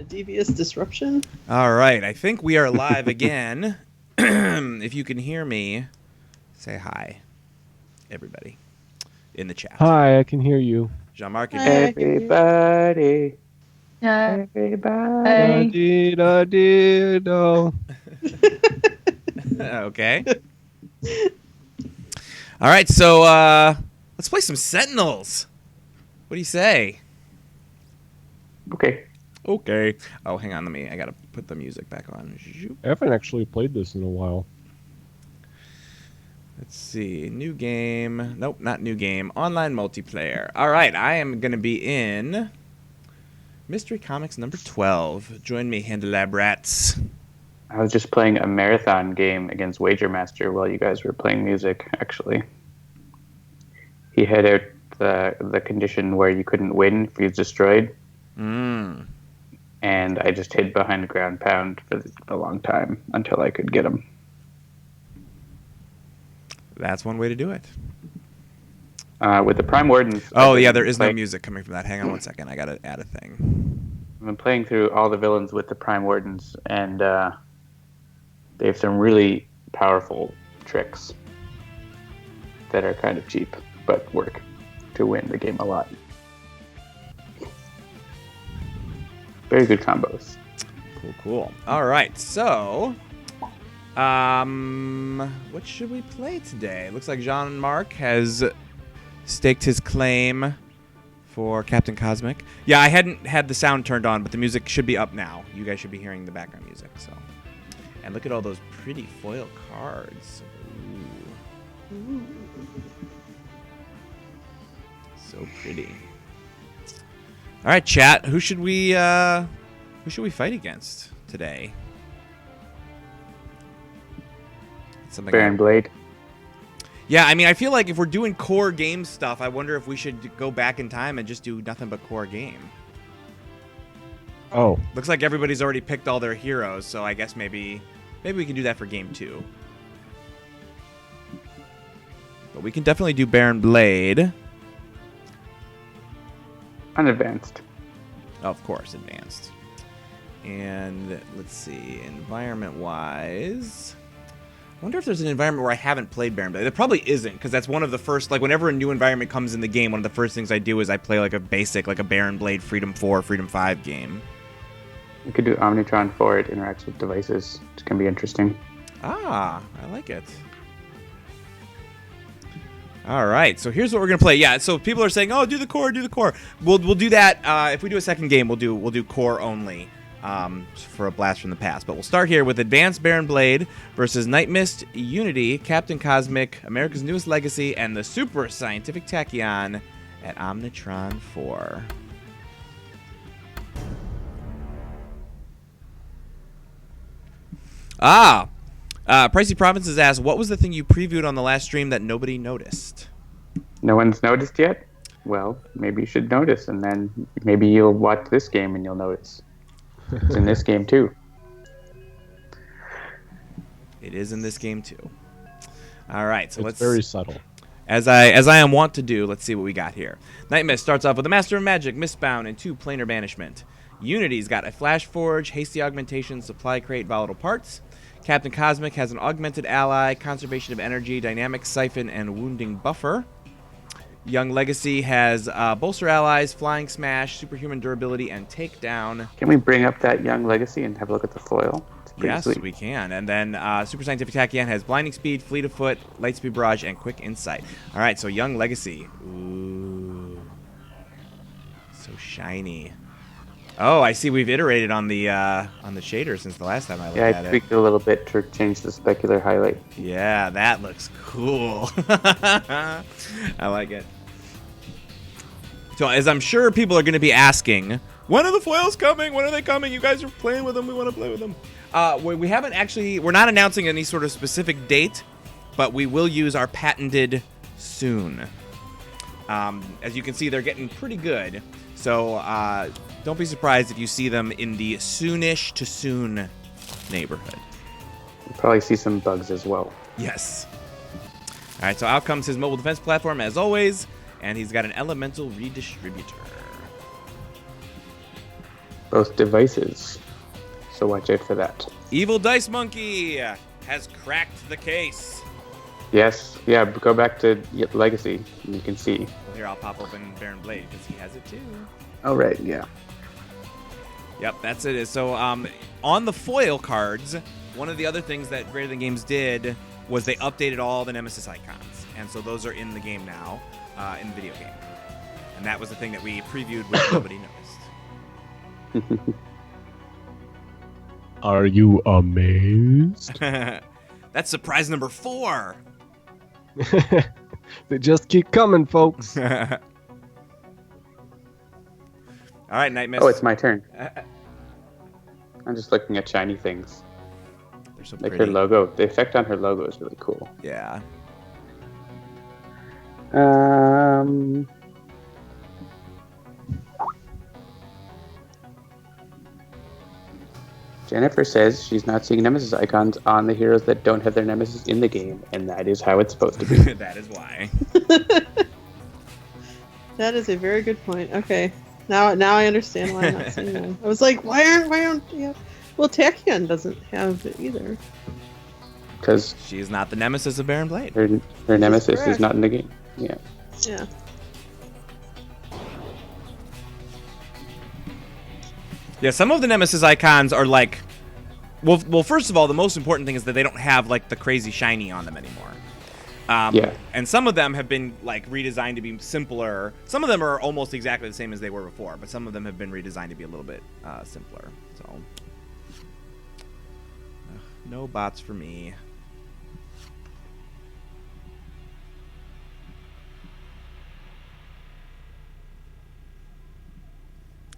a devious disruption. All right, I think we are live again. If you can hear me, say hi, everybody, in the chat. Hi, I can hear you. Jean-Marc, can Everybody. Hey. Da-dee, da-dee, do. Okay. All right, so let's play some Sentinels. What do you say? Okay. Okay. Oh, hang on. I gotta put the music back on. I haven't actually played this in a while. Let's see. New game. Nope, not new game. Online multiplayer. All right, I am gonna be in Mystery Comics number 12. Join me, Handelab Rats. I was just playing a marathon game against Wager Master while you guys were playing music, actually. He had out the condition where you couldn't win if he was destroyed. Mm. And I just hid behind ground pound for a long time until I could get him. That's one way to do it. With the Prime Wardens... Oh, yeah, there is no music coming from that. Hang on one second. I gotta add a thing. I've been playing through all the villains with the Prime Wardens, and they have some really powerful tricks that are kind of cheap, but work to win the game a lot. Very good combos. Cool. All right, so... what should we play today? Looks like Jean-Marc has staked his claim for Captain Cosmic. Yeah, I hadn't had the sound turned on, but the music should be up now. You guys should be hearing the background music. So, and look at all those pretty foil cards. Ooh. So pretty. All right, chat. Who should we fight against today? Baron Blade. Yeah, I mean, I feel like if we're doing core game stuff, I wonder if we should go back in time and just do nothing but core game. Oh. Looks like everybody's already picked all their heroes, so I guess maybe we can do that for game 2. But we can definitely do Baron Blade. Unadvanced. Oh, of course, advanced. And let's see, environment-wise... I wonder if there's an environment where I haven't played Baron Blade. There probably isn't, because that's one of the first, like, whenever a new environment comes in the game, one of the first things I do is I play, like, a basic, like a Baron Blade Freedom 4, Freedom 5 game. You could do Omnitron 4. It interacts with devices, which can be interesting. Ah, I like it. All right, so here's what we're gonna play. Yeah, so people are saying, "Oh, do the core, do the core." We'll do that. If we do a second game, we'll do core only. For a blast from the past. But we'll start here with Advanced Baron Blade versus Nightmist, Unity, Captain Cosmic, America's Newest Legacy, and the Super Scientific Tachyon at Omnitron 4. Pricey Provinces asks, what was the thing you previewed on the last stream that nobody noticed? No one's noticed yet? Well, maybe you should notice, and then maybe you'll watch this game and you'll notice. It's in this game too. It is in this game too. All right, so it's very subtle. As I am wont to do, let's see what we got here. Nightmist starts off with a Master of Magic, Mistbound, and 2 Planar Banishment. Unity's got a Flash Forge, Hasty Augmentation, Supply Crate, Volatile Parts. Captain Cosmic has an Augmented Ally, Conservation of Energy, Dynamic Siphon, and Wounding Buffer. Young Legacy has Bolster Allies, Flying Smash, Superhuman Durability, and Takedown. Can we bring up that Young Legacy and have a look at the foil? Yes, sweet. we can. And then Super Scientific Tachyon has Blinding Speed, Fleet of Foot, Lightspeed Barrage, and Quick Insight. All right, so Young Legacy. Ooh. So shiny. Oh, I see we've iterated on the shader since the last time I looked at it. Yeah, I tweaked it a little bit to change the specular highlight. Yeah, that looks cool. I like it. So, as I'm sure people are going to be asking, when are the foils coming? When are they coming? You guys are playing with them. We want to play with them. We haven't actually, we're not announcing any sort of specific date, but we will use our patented soon. As you can see, they're getting pretty good. So, don't be surprised if you see them in the soonish to soon neighborhood. You'll probably see some bugs as well. Yes. All right, so out comes his mobile defense platform, as always, and he's got an elemental redistributor. both devices. So watch out for that. Evil Dice Monkey has cracked the case. Yes, yeah, go back to Legacy and you can see. Well, here, I'll pop open Baron Blade because he has it too. Oh, right, yeah. Yep, that's it. So on the foil cards, one of the other things that Greater Than Games did was they updated all the Nemesis icons. And so those are in the game now, in the video game. And that was the thing that we previewed which nobody noticed. Are you amazed? That's surprise number 4. They just keep coming, folks. All right, Nightmist. Oh, it's my turn. I'm just looking at shiny things. They're so Like pretty. her logo. The effect on her logo is really cool. Yeah. Jennifer says she's not seeing Nemesis icons on the heroes that don't have their Nemesis in the game, and that is how it's supposed to be. That is why. That is a very good point. Okay. Now I understand why I'm not seeing them. I was like, why aren't you? Well, Tachyon doesn't have it either. Because She is not the nemesis of Baron Blade. her Nemesis is correct. not in the game. Yeah. Yeah. Yeah, some of the nemesis icons are like, well, first of all, the most important thing is that they don't have like the crazy shiny on them anymore. Yeah. And some of them have been like redesigned to be simpler. Some of them are almost exactly the same as they were before, but some of them have been redesigned to be a little bit simpler. So, no bots for me.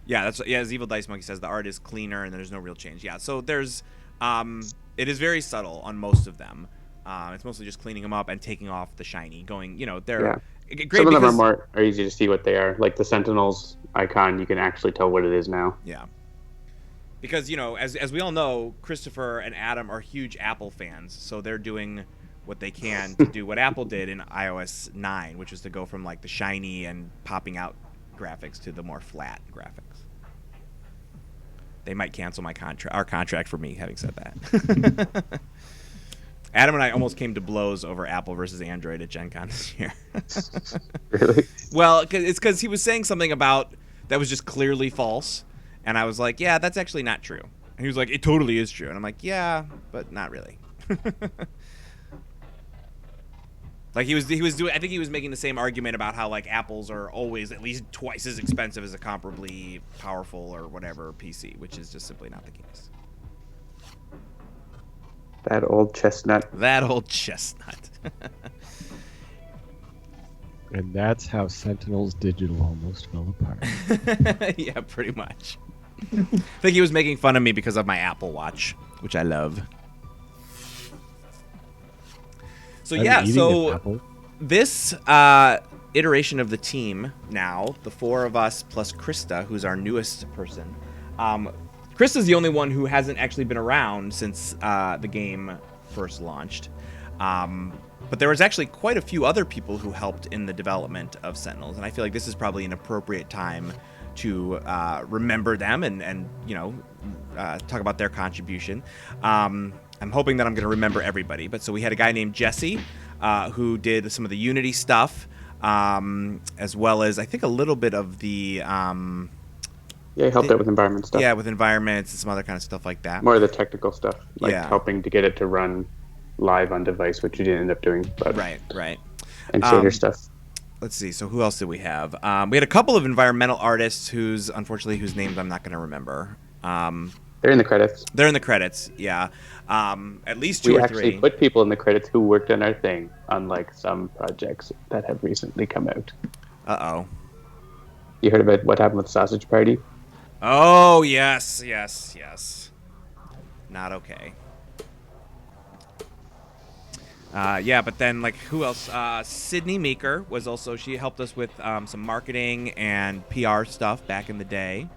Yeah, as Evil Dice Monkey says, the art is cleaner and there's no real change. Yeah, so there's it is very subtle on most of them. It's mostly just cleaning them up and taking off the shiny, going, they're great. Some of them because, are easy to see what they are. Like the Sentinels icon, you can actually tell what it is now. Yeah. Because, as we all know, Christopher and Adam are huge Apple fans, so they're doing what they can to do what Apple did in iOS 9, which is to go from like the shiny and popping out graphics to the more flat graphics. They might cancel our contract for me having said that. Adam and I almost came to blows over Apple versus Android at Gen Con this year. Really? Well, it's because he was saying something about that was just clearly false, and I was like, yeah, that's actually not true. And he was like, it totally is true. And I'm like, yeah, but not really. Like he was doing. I think he was making the same argument about how like Apples are always at least twice as expensive as a comparably powerful or whatever PC, which is just simply not the case. That old chestnut. That old chestnut. And that's how Sentinels Digital almost fell apart. Yeah, pretty much. I think he was making fun of me because of my Apple Watch, which I love. So this iteration of the team now, the 4 of us plus Krista, who's our newest person. Krista's the only one who hasn't actually been around since the game first launched. But there was actually quite a few other people who helped in the development of Sentinels, and I feel like this is probably an appropriate time to remember them and talk about their contribution. I'm hoping that I'm going to remember everybody. But so we had a guy named Jesse who did some of the Unity stuff, as well as I think a little bit of the... Yeah, he helped out with environment stuff. Yeah, with environments and some other kind of stuff like that. More of the technical stuff, like Yeah. helping to get it to run live on device, which you didn't end up doing. But Right. And shader stuff. Let's see. So who else did we have? We had a couple of environmental artists whose names I'm not going to remember. They're in the credits. They're in the credits, yeah. At least 2 We or actually 3. put people in the credits who worked on our thing, unlike some projects that have recently come out. Uh-oh. You heard about what happened with Sausage Party? Oh, yes. Not okay. Yeah, but then, like, who else? Sydney Meeker was also, she helped us with some marketing and PR stuff back in the day.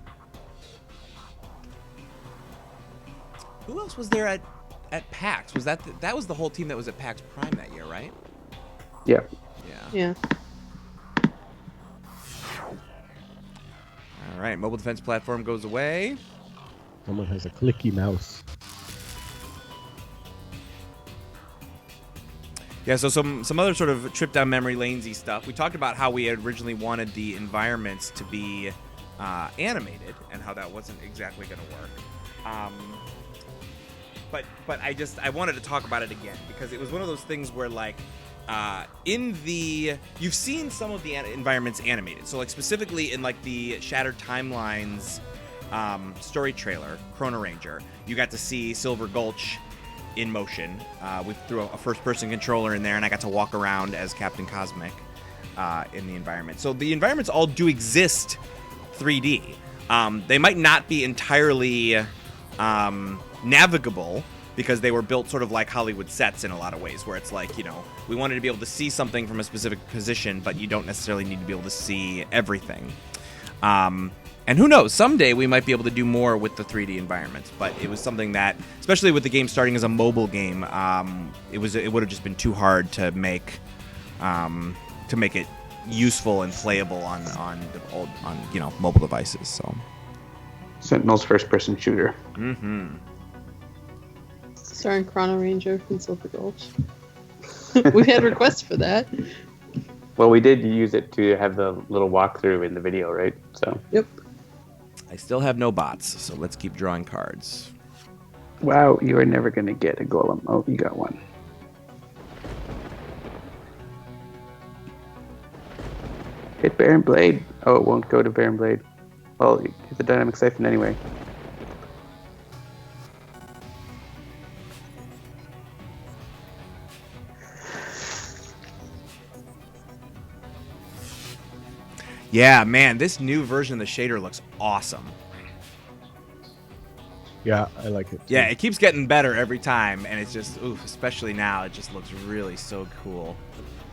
Who else was there at PAX? Was that was the whole team that was at PAX Prime that year, right? Yeah. Yeah. All right, mobile defense platform goes away. Someone has a clicky mouse. Yeah, so some other sort of trip down memory lanesy stuff. We talked about how we had originally wanted the environments to be animated and how that wasn't exactly going to work. But I wanted to talk about it again because it was one of those things where like you've seen some of the environments animated. So like specifically in like the Shattered Timelines story trailer, Chrono Ranger, you got to see Silver Gulch in motion. We threw a first-person controller in there, and I got to walk around as Captain Cosmic in the environment. So the environments all do exist 3D. They might not be entirely navigable because they were built sort of like Hollywood sets in a lot of ways, where it's like, you know, we wanted to be able to see something from a specific position, but you don't necessarily need to be able to see everything. And who knows, someday we might be able to do more with the 3D environments, but it was something that, especially with the game starting as a mobile game, it would have just been too hard to make it useful and playable on mobile devices. So Sentinels first-person shooter. Mm-hmm. Starring Chrono Ranger from Silver Gulch. We've had requests for that. Well, we did use it to have the little walkthrough in the video, right? So. Yep. I still have no bots, so let's keep drawing cards. Wow, you are never going to get a golem. Oh, you got one. Hit Baron Blade. Oh, it won't go to Baron Blade. Well, hit the Dynamic Siphon anyway. Yeah, man, this new version of the shader looks awesome. Yeah, I like it. Yeah, it keeps getting better every time, and it's just, especially now, it just looks really so cool.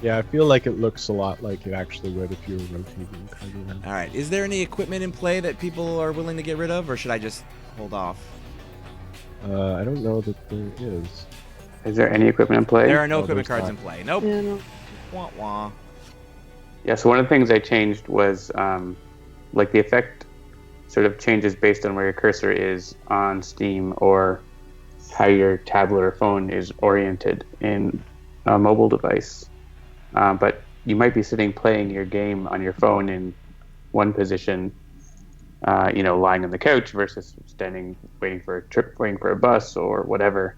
Yeah, I feel like it looks a lot like it actually would if you were rotating the card around. All right, is there any equipment in play that people are willing to get rid of, or should I just hold off? I don't know that there is. Is there any equipment in play? There are no Oh, equipment there's cards not. in play. Nope. Yeah, no. Wah wah. Yeah, so one of the things I changed was like the effect sort of changes based on where your cursor is on Steam or how your tablet or phone is oriented in a mobile device. But you might be sitting playing your game on your phone in one position, lying on the couch versus standing waiting for a trip, waiting for a bus or whatever.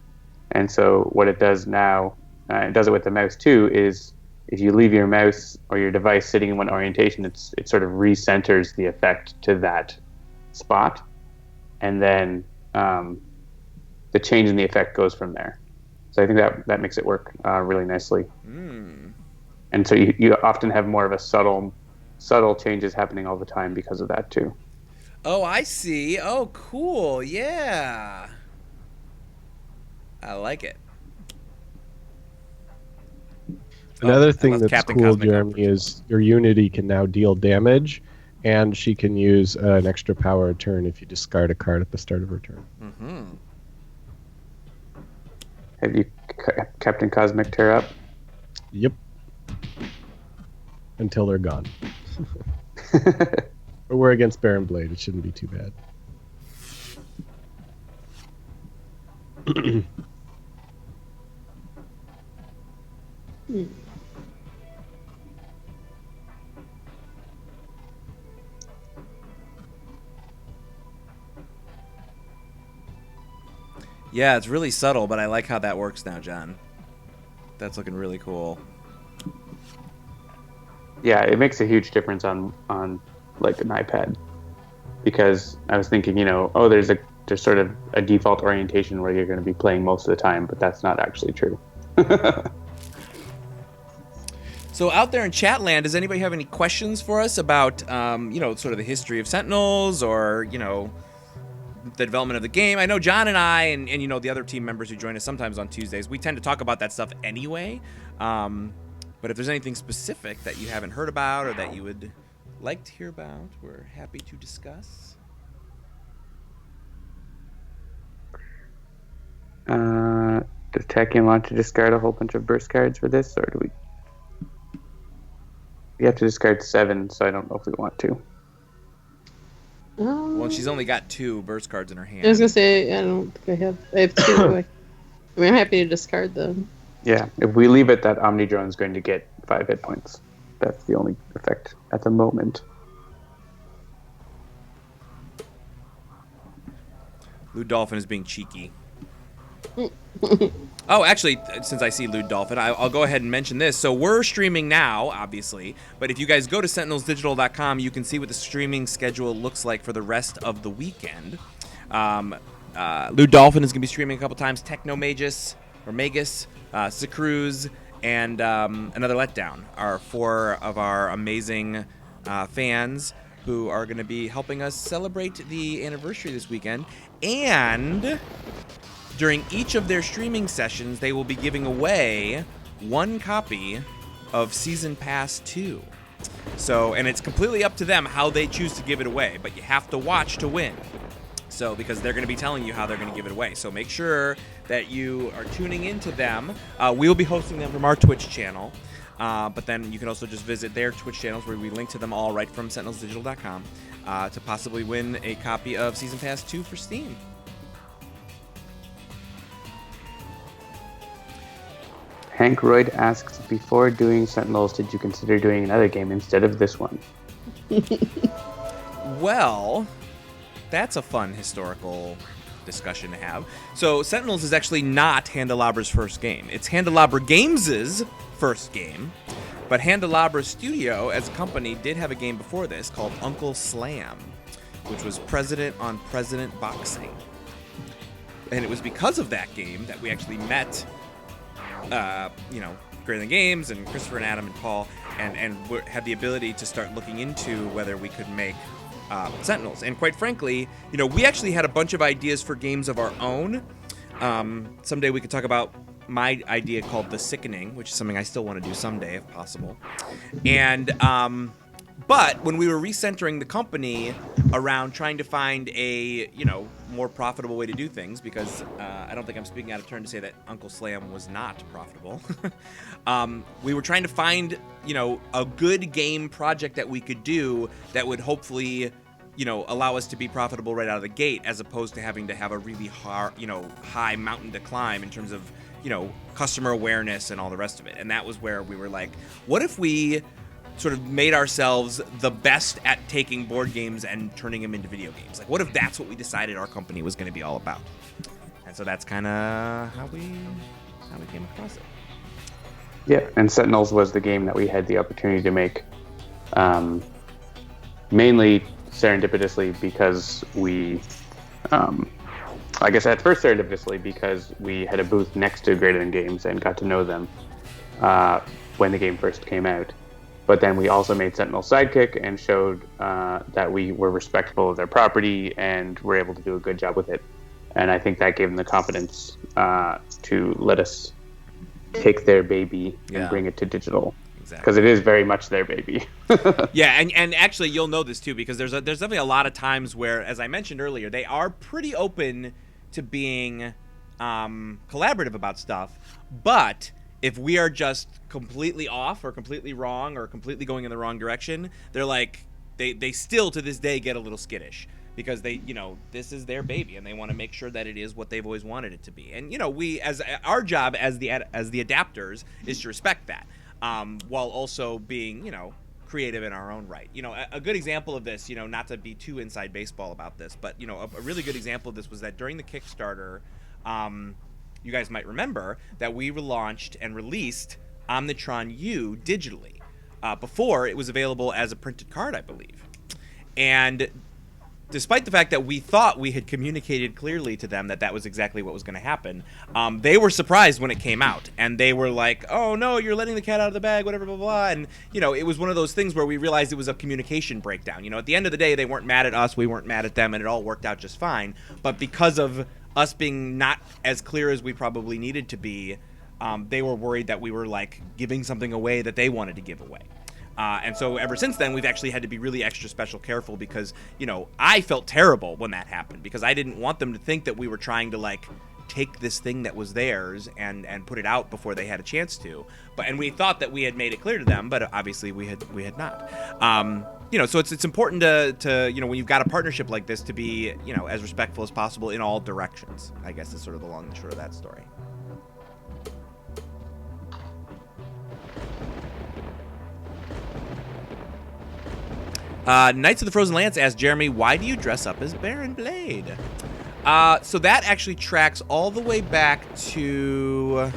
And so what it does now, it does it with the mouse too, is if you leave your mouse or your device sitting in one orientation, it sort of recenters the effect to that spot, and then the change in the effect goes from there. So I think that makes it work really nicely. And so you often have more of a subtle changes happening all the time because of that too. Oh, I see. Oh, cool. Yeah. I like it. Another I thing left that's Captain cool, Cosmic Jeremy, is your Unity can now deal damage, and she can use an extra power turn if you discard a card at the start of her turn. Mm-hmm. Have you Captain Cosmic tear up? Yep. Until they're gone. Or we're against Baron Blade. It shouldn't be too bad. Yeah, it's really subtle, but I like how that works now, John. That's looking really cool. Yeah, it makes a huge difference on like an iPad, because I was thinking, there's sort of a default orientation where you're going to be playing most of the time, but that's not actually true. So out there in chat land, does anybody have any questions for us about, sort of the history of Sentinels or, the development of the game? I know John and I and the other team members who join us sometimes on Tuesdays, we tend to talk about that stuff anyway. But if there's anything specific that you haven't heard about or that you would like to hear about, we're happy to discuss. Does Tachyon want to discard a whole bunch of burst cards for this, or do we? We have to discard 7, so I don't know if we want to. Well, Well, she's only got 2 burst cards in her hand. I was gonna say I don't think I have 2. I mean, I'm happy to discard them. Yeah, if we leave it, that Omni Drone's going to get 5 hit points. That's the only effect at the moment. Lewd Dolphin is being cheeky. Oh, actually, since I see Lewd Dolphin, I'll go ahead and mention this. So we're streaming now, obviously, but if you guys go to sentinelsdigital.com, you can see what the streaming schedule looks like for the rest of the weekend. Lewd Dolphin is going to be streaming a couple times. Technomagus, or Magus, Sacruz, and Another Letdown are 4 of our amazing fans who are going to be helping us celebrate the anniversary this weekend. And during each of their streaming sessions, they will be giving away 1 copy of Season Pass 2. So, and it's completely up to them how they choose to give it away, but you have to watch to win. So, because they're going to be telling you how they're going to give it away. So make sure that you are tuning into them. We will be hosting them from our Twitch channel. But then you can also just visit their Twitch channels where we link to them all right from sentinelsdigital.com to possibly win a copy of Season Pass 2 for Steam. Hank Royd asks, before doing Sentinels, did you consider doing another game instead of this one? Well, that's a fun historical discussion to have. So Sentinels is actually not Handelabra's first game. It's Handelabra Games' first game, but Handelabra Studio as a company did have a game before this called Uncle Slam, which was President on President Boxing. And it was because of that game that we actually met Greater Than Games and Christopher and Adam and Paul, and had the ability to start looking into whether we could make Sentinels. And quite frankly, we actually had a bunch of ideas for games of our own. Someday we could talk about my idea called The Sickening, which is something I still want to do someday if possible. And but when we were recentering the company around trying to find a more profitable way to do things, because I don't think I'm speaking out of turn to say that Uncle Slam was not profitable. We were trying to find a good game project that we could do that would hopefully allow us to be profitable right out of the gate, as opposed to having to have a really hard high mountain to climb in terms of customer awareness and all the rest of it. And that was where we were like, what if we sort of made ourselves the best at taking board games and turning them into video games? Like, what if that's what we decided our company was going to be all about? And so that's kind of how we came across it. Yeah, and Sentinels was the game that we had the opportunity to make, mainly serendipitously because we, I guess at first serendipitously because we had a booth next to Greater Than Games and got to know them when the game first came out. But then we also made Sentinel Sidekick and showed that we were respectful of their property and were able to do a good job with it. And I think that gave them the confidence to let us take their baby and bring it to digital. Exactly. Because it is very much their baby. Yeah, and actually you'll know this too, because there's definitely a lot of times where, as I mentioned earlier, they are pretty open to being collaborative about stuff, but if we are just completely off or completely wrong or completely going in the wrong direction, they're like, they still to this day get a little skittish, because they, this is their baby and they want to make sure that it is what they've always wanted it to be. And we, as our job as the adapters, is to respect that, while also being creative in our own right. A good example of this, not to be too inside baseball about this, but a really good example of this was that during the Kickstarter, you guys might remember that we relaunched and released Omnitron U digitally. Before, it was available as a printed card, I believe. And despite the fact that we thought we had communicated clearly to them that that was exactly what was going to happen, they were surprised when it came out. And they were like, oh, no, you're letting the cat out of the bag, whatever, blah, blah, blah. And, it was one of those things where we realized it was a communication breakdown. At the end of the day, they weren't mad at us, we weren't mad at them, and it all worked out just fine. But because of us being not as clear as we probably needed to be, they were worried that we were like giving something away that they wanted to give away. And so ever since then, we've actually had to be really extra special careful, because, I felt terrible when that happened, because I didn't want them to think that we were trying to take this thing that was theirs and put it out before they had a chance to. And we thought that we had made it clear to them, but obviously we had not. So it's important to when you've got a partnership like this to be as respectful as possible in all directions. I guess is sort of the long and short of that story. Knights of the Frozen Lance asked Jeremy, why do you dress up as Baron Blade? So that actually tracks all the way back to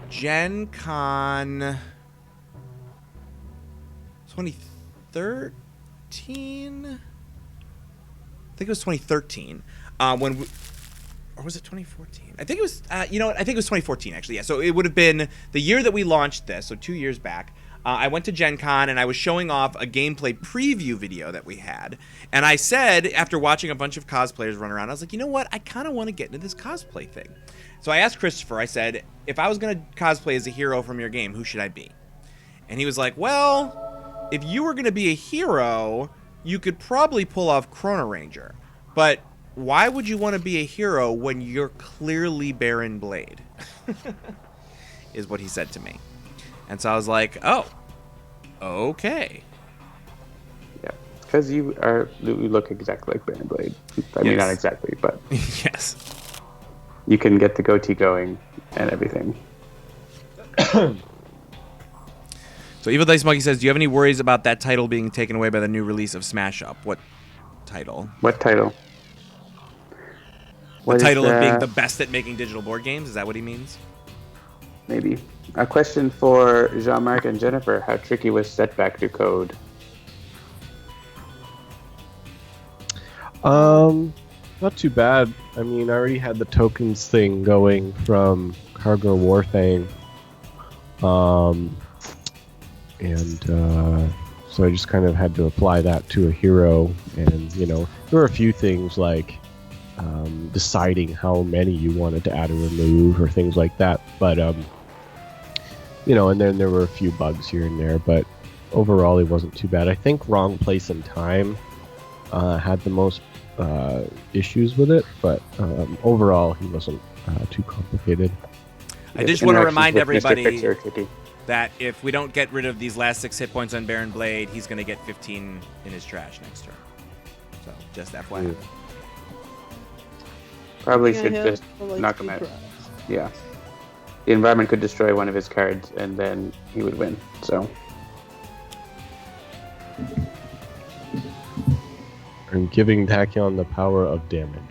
Gen Con 2013? I think it was 2013. Or was it 2014? I think it was, I think it was 2014, actually. Yeah, so it would have been the year that we launched this, so 2 years back. I went to Gen Con and I was showing off a gameplay preview video that we had. And I said, after watching a bunch of cosplayers run around, I was like, you know what? I kind of want to get into this cosplay thing. So I asked Christopher, I said, if I was going to cosplay as a hero from your game, who should I be? And he was like, well, if you were going to be a hero, you could probably pull off Chrono Ranger. But why would you want to be a hero when you're clearly Baron Blade? Is what he said to me. And so I was like, oh, okay. Yeah, because you look exactly like Baron Blade. I mean, not exactly, but yes. You can get the goatee going and everything. So Evil Dice Monkey says, do you have any worries about that title being taken away by the new release of Smash Up? What title? What title? The title of being the best at making digital board games? Is that what he means? Maybe. A question for Jean-Marc and Jennifer. How tricky was Setback to code? Not too bad. I mean, I already had the tokens thing going from Cargo Warthang. So I just kind of had to apply that to a hero. And, there were a few things like deciding how many you wanted to add or remove or things like that. But, and then there were a few bugs here and there. But overall, it wasn't too bad. I think Wrong Place and Time had the most issues with it. But overall, he wasn't too complicated. I just want to remind everybody that if we don't get rid of these last 6 hit points on Baron Blade, he's going to get 15 in his trash next turn. So, just FYI. Probably should just knock him out. Yeah. The environment could destroy one of his cards, and then he would win. So. I'm giving Tachyon the power of damage.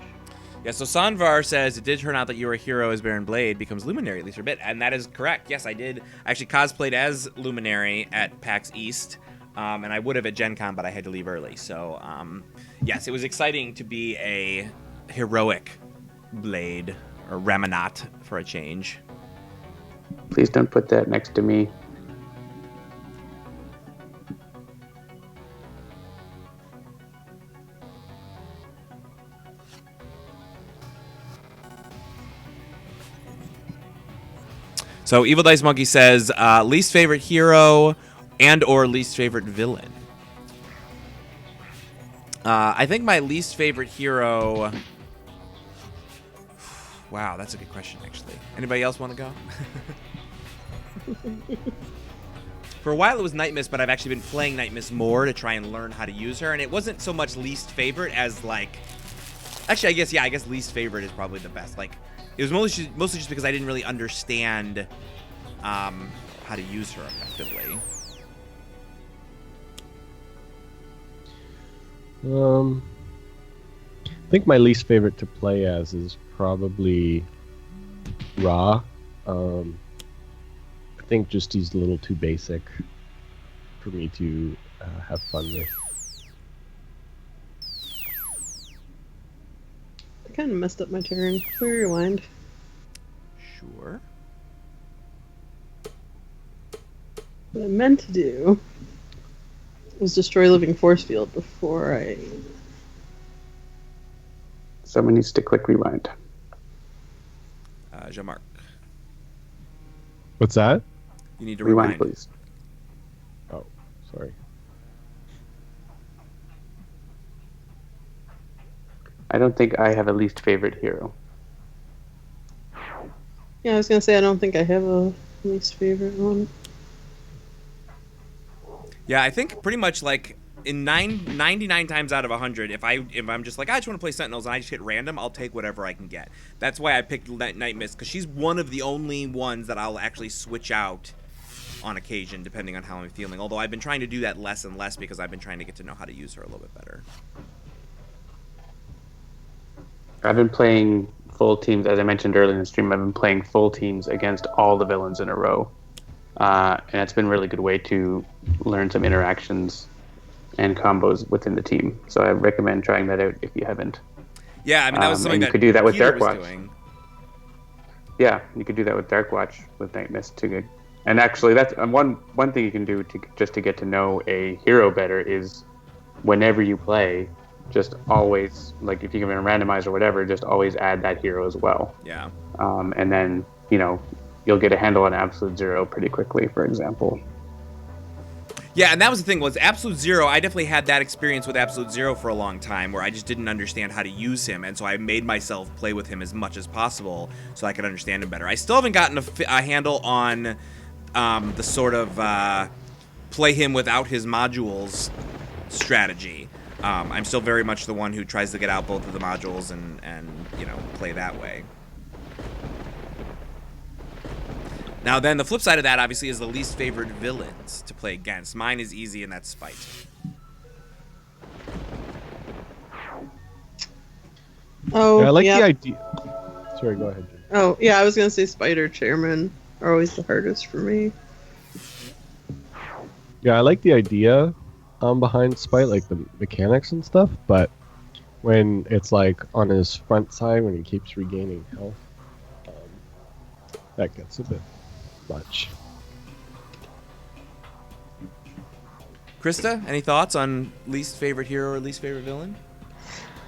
Yeah, so Sanvar says, it did turn out that you were a hero as Baron Blade becomes Luminary, at least for a bit. And that is correct. Yes, I did. I actually cosplayed as Luminary at PAX East. And I would have at Gen Con, but I had to leave early. So, yes, it was exciting to be a heroic Blade, or Ramanat for a change. Please don't put that next to me. So Evil Dice Monkey says, least favorite hero and or least favorite villain. I think my least favorite hero... Wow, that's a good question, actually. Anybody else want to go? For a while it was Nightmist, but I've actually been playing Nightmist more to try and learn how to use her, and it wasn't so much least favorite as like... Actually, I guess least favorite is probably the best. Like, it was mostly just because I didn't really understand how to use her effectively. I think my least favorite to play as is probably Ra. I think just he's a little too basic for me to have fun with. I kind of messed up my turn. Can we rewind? Sure. What I meant to do was destroy Living Force Field before I... Someone needs to click rewind. Jean-Marc. What's that? You need to rewind, please. Oh, sorry. I don't think I have a least favorite hero. Yeah, I was gonna say I don't think I have a least favorite one. Yeah, I think pretty much like in 99 times out of 100, if I'm just like, I just want to play Sentinels and I just hit random, I'll take whatever I can get. That's why I picked Nightmist, because she's one of the only ones that I'll actually switch out on occasion, depending on how I'm feeling. Although I've been trying to do that less and less because I've been trying to get to know how to use her a little bit better. I've been playing full teams, as I mentioned earlier in the stream. I've been playing full teams against all the villains in a row, and it's been a really good way to learn some interactions and combos within the team. So I recommend trying that out if you haven't. Yeah, I mean, that was something and you that could do that with Peter Dark was Watch. doing. Yeah, you could do that with Dark Watch with Nightmist too. And actually, that's one thing you can do to get to know a hero better is whenever you play, just always, like if you can randomize or whatever, just always add that hero as well. Yeah. And then you'll get a handle on Absolute Zero pretty quickly, for example. Yeah, and that was the thing, was Absolute Zero, I definitely had that experience with Absolute Zero for a long time, where I just didn't understand how to use him, and so I made myself play with him as much as possible so I could understand him better. I still haven't gotten a handle on the sort of play him without his modules strategy. I'm still very much the one who tries to get out both of the modules and play that way. Now then, the flip side of that, obviously, is the least favorite villains to play against. Mine is easy, and that's Spite. Oh, Yeah, I like yeah. the idea. Sorry, go ahead, Jim. Oh, yeah, I was gonna say Spider Chairman are always the hardest for me. Yeah, I like the idea behind Spite, like the mechanics and stuff, but when it's like on his front side, when he keeps regaining health, that gets a bit much. Krista, any thoughts on least favorite hero or least favorite villain?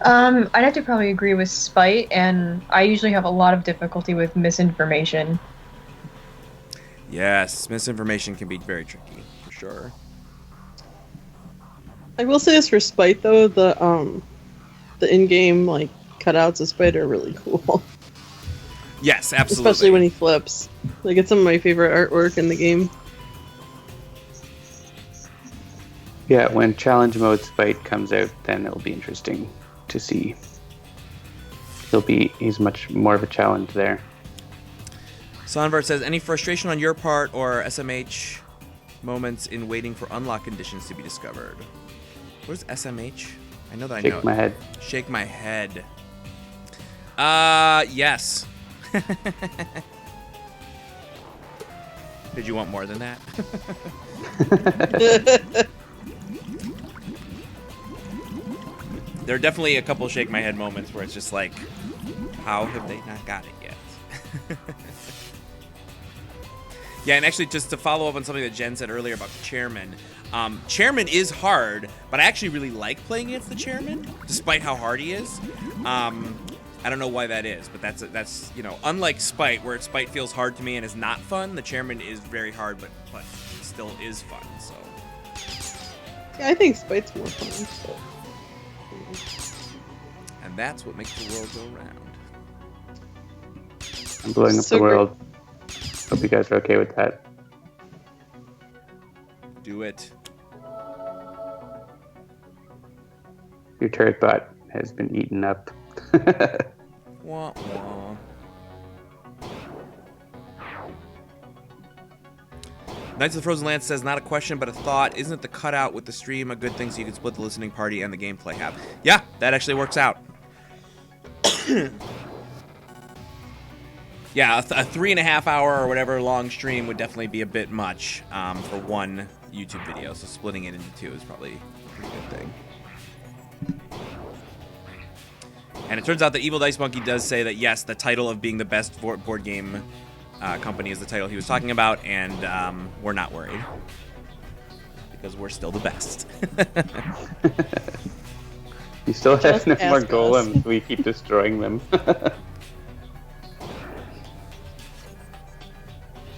I'd have to probably agree with Spite, and I usually have a lot of difficulty with misinformation. Yes, misinformation can be very tricky, for sure. I will say this for Spite though, the in-game like cutouts of Spite are really cool. Yes, absolutely. Especially when he flips. Like, it's some of my favorite artwork in the game. Yeah, when challenge mode Spite comes out, then it'll be interesting to see. He's much more of a challenge there. Sonvart says, any frustration on your part or SMH moments in waiting for unlock conditions to be discovered? What is SMH? I know that I know it. Shake my head. Shake my head. Yes. Did you want more than that? There are definitely a couple shake my head moments where it's just like, how have they not got it yet? Yeah, and actually just to follow up on something that Jen said earlier about the chairman. Chairman is hard, but I actually really like playing against the chairman, despite how hard he is. I don't know why that is, but that's unlike Spite, where Spite feels hard to me and is not fun, the chairman is very hard, but still is fun. So Yeah, I think Spite's more fun. So. And that's what makes the world go round. I'm blowing up So the world. Hope you guys are okay with that. Do it. Your turret bot has been eaten up. Wah, wah. Knights of the Frozen Lance says, not a question, but a thought. Isn't the cutout with the stream a good thing so you can split the listening party and the gameplay have? Yeah, that actually works out. Yeah, a 3.5 hour or whatever long stream would definitely be a bit much for one YouTube video. So splitting it into two is probably a pretty good thing. And it turns out that Evil Dice Monkey does say that, yes, the title of being the best board game company is the title he was talking about, and we're not worried. Because we're still the best. You still have Just no more ask us. golems. We keep destroying them.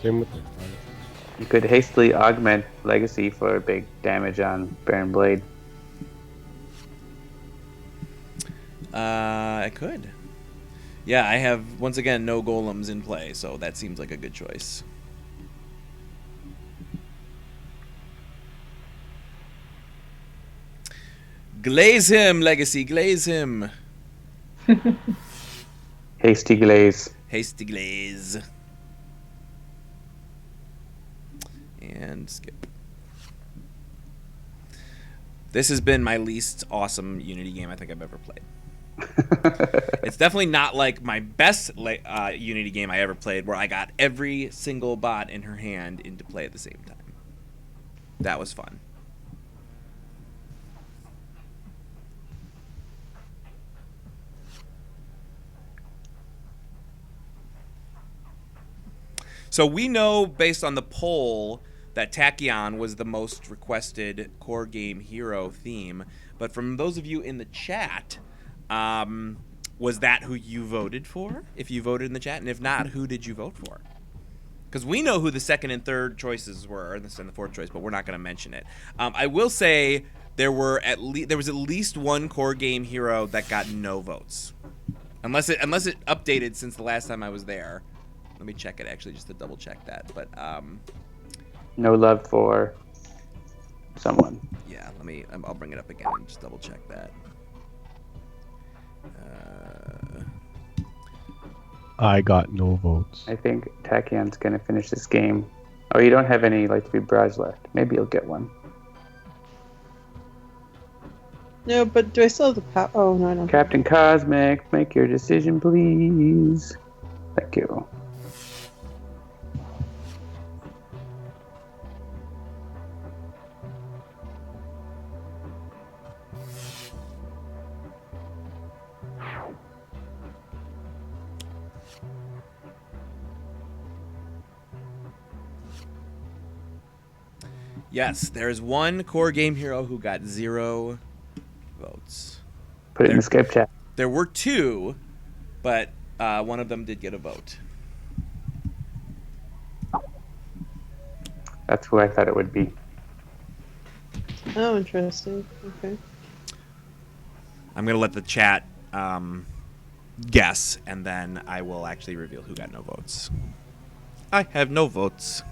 Same with the You could hastily augment Legacy for big damage on Baron Blade. I could. Yeah, I have, once again, no golems in play, so that seems like a good choice. Glaze him, Legacy, glaze him. Hasty glaze. Hasty glaze. And skip. This has been my least awesome Unity game I think I've ever played. It's definitely not like my best Unity game I ever played, where I got every single bot in her hand into play at the same time. That was fun. So we know, based on the poll, that Tachyon was the most requested core game hero theme. But from those of you in the chat, was that who you voted for? If you voted in the chat, and if not, who did you vote for? Because we know who the second and third choices were, and the fourth choice, but we're not going to mention it. I will say there was at least one core game hero that got no votes, unless it updated since the last time I was there. Let me check it actually, just to double check that. But no love for someone. Yeah, I'll bring it up again and just double check that. I got no votes. I think Tachyon's gonna finish this game. Oh, you don't have any like 3 bras left. Maybe you'll get one. No, but do I still have the power? Oh, no, I don't. Captain Cosmic, make your decision, please. Thank you. Yes, there's one core game hero who got 0 votes. Put it in the Skype chat. There were 2, but one of them did get a vote. That's who I thought it would be. Oh, interesting. Okay. I'm gonna let the chat guess, and then I will actually reveal who got no votes. I have no votes.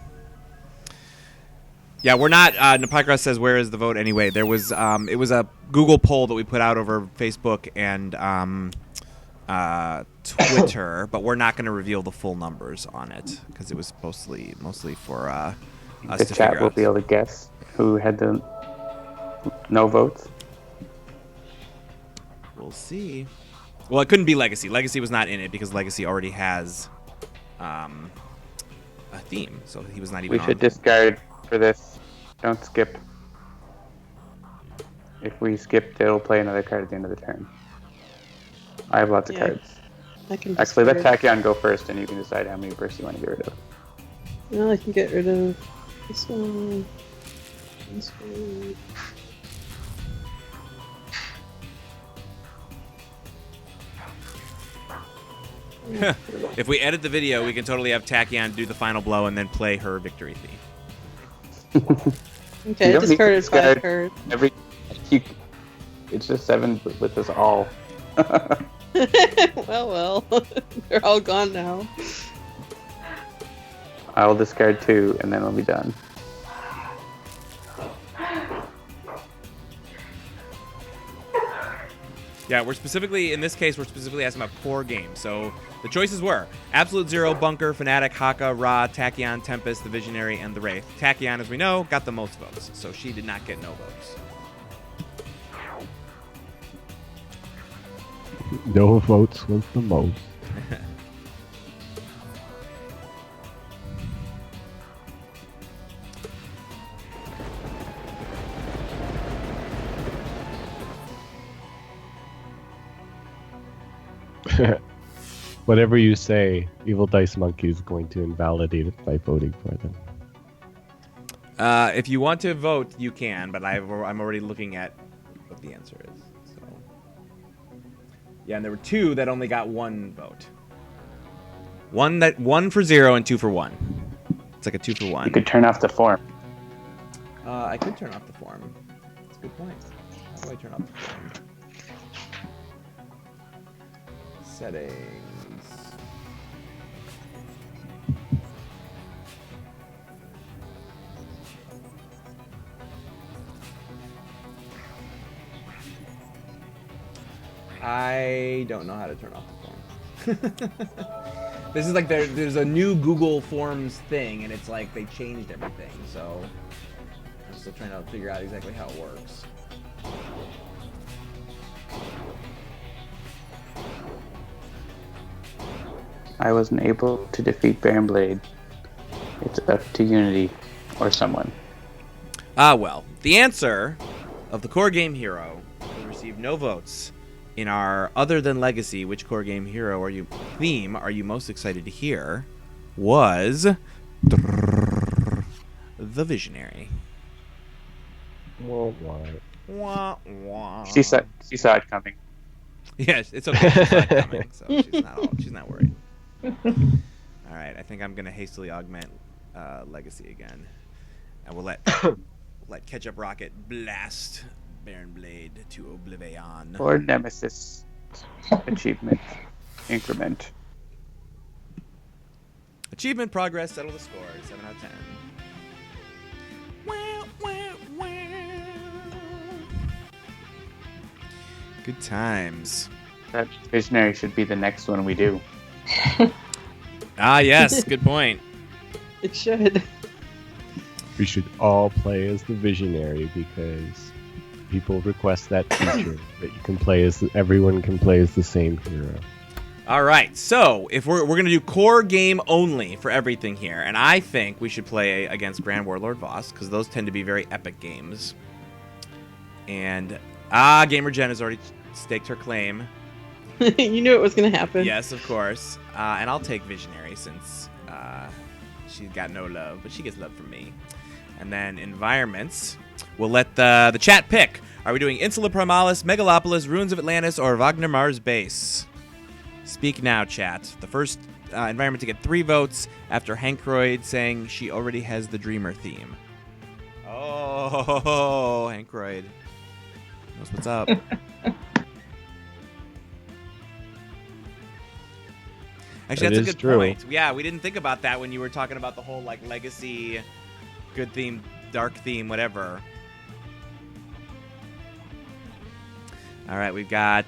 Yeah, we're not. Napicross says, "Where is the vote?" Anyway, there was. It was a Google poll that we put out over Facebook and Twitter, but we're not going to reveal the full numbers on it because it was mostly for us the to chat figure will out. be able to guess who had the no votes. We'll see. Well, it couldn't be Legacy. Legacy was not in it because Legacy already has a theme, so he was not even. We should discard for this. Don't skip. If we skip, it'll play another card at the end of the turn. I have lots of cards. I can Actually, let discard. Tachyon go first, and you can decide how many bursts you want to get rid of. Well, I can get rid of this one. This one. If we edit the video, we can totally have Tachyon do the final blow and then play her victory theme. Okay, You I don't need to discarded 5 discard cards. It's just 7 with us all. Well, they're all gone now. I will discard 2, and then we'll be done. Yeah, in this case, we're specifically asking about core games. So the choices were Absolute Zero, Bunker, Fnatic, Haka, Ra, Tachyon, Tempest, the Visionary, and the Wraith. Tachyon, as we know, got the most votes, so she did not get no votes. No votes was the most. Whatever you say, Evil Dice Monkey is going to invalidate it by voting for them. If you want to vote, you can, but I'm already looking at what the answer is. So, yeah, and there were 2 that only got 1 vote. One for 0 and 2 for 1. It's like a 2 for 1. You could turn off the form. I could turn off the form. That's a good point. How do I turn off the form? Settings. I don't know how to turn off the form. This is like there's a new Google Forms thing, and it's like they changed everything, so I'm still trying to figure out exactly how it works. I wasn't able to defeat Baron Blade. It's up to Unity or someone. Ah, well. The answer of the core game hero who received no votes in our Other Than Legacy, which core game hero are you most excited to hear, was the Visionary. Well, why? Wah, wah. She saw it coming. Yes, it's okay. She's not coming, so she's not worried. All right, I think I'm gonna hastily augment Legacy again, and we'll let Ketchup Rocket blast Baron Blade to oblivion. Or Nemesis achievement increment. Achievement progress, settle the score. 7 out of 10. Wow, wow, wow. Good times. That Visionary should be the next one we do. Ah, yes, good point. It should. We should all play as the Visionary because people request that feature that you can play as everyone can play as the same hero. All right, so if we're gonna do core game only for everything here, and I think we should play against Grand Warlord Voss because those tend to be very epic games. And Gamer Jen has already staked her claim. You knew it was going to happen. Yes, of course. And I'll take Visionary since she's got no love, but she gets love from me. And then environments, we'll let the chat pick. Are we doing Insula Primalis, Megalopolis, Ruins of Atlantis, or Wagner Mars Base? Speak now, chat. The first environment to get 3 votes after Hankroyd saying she already has the Dreamer theme. Oh, Hankroyd knows what's up. Actually, that's a good point. Yeah, we didn't think about that when you were talking about the whole like legacy, good theme, dark theme, whatever. All right, we've got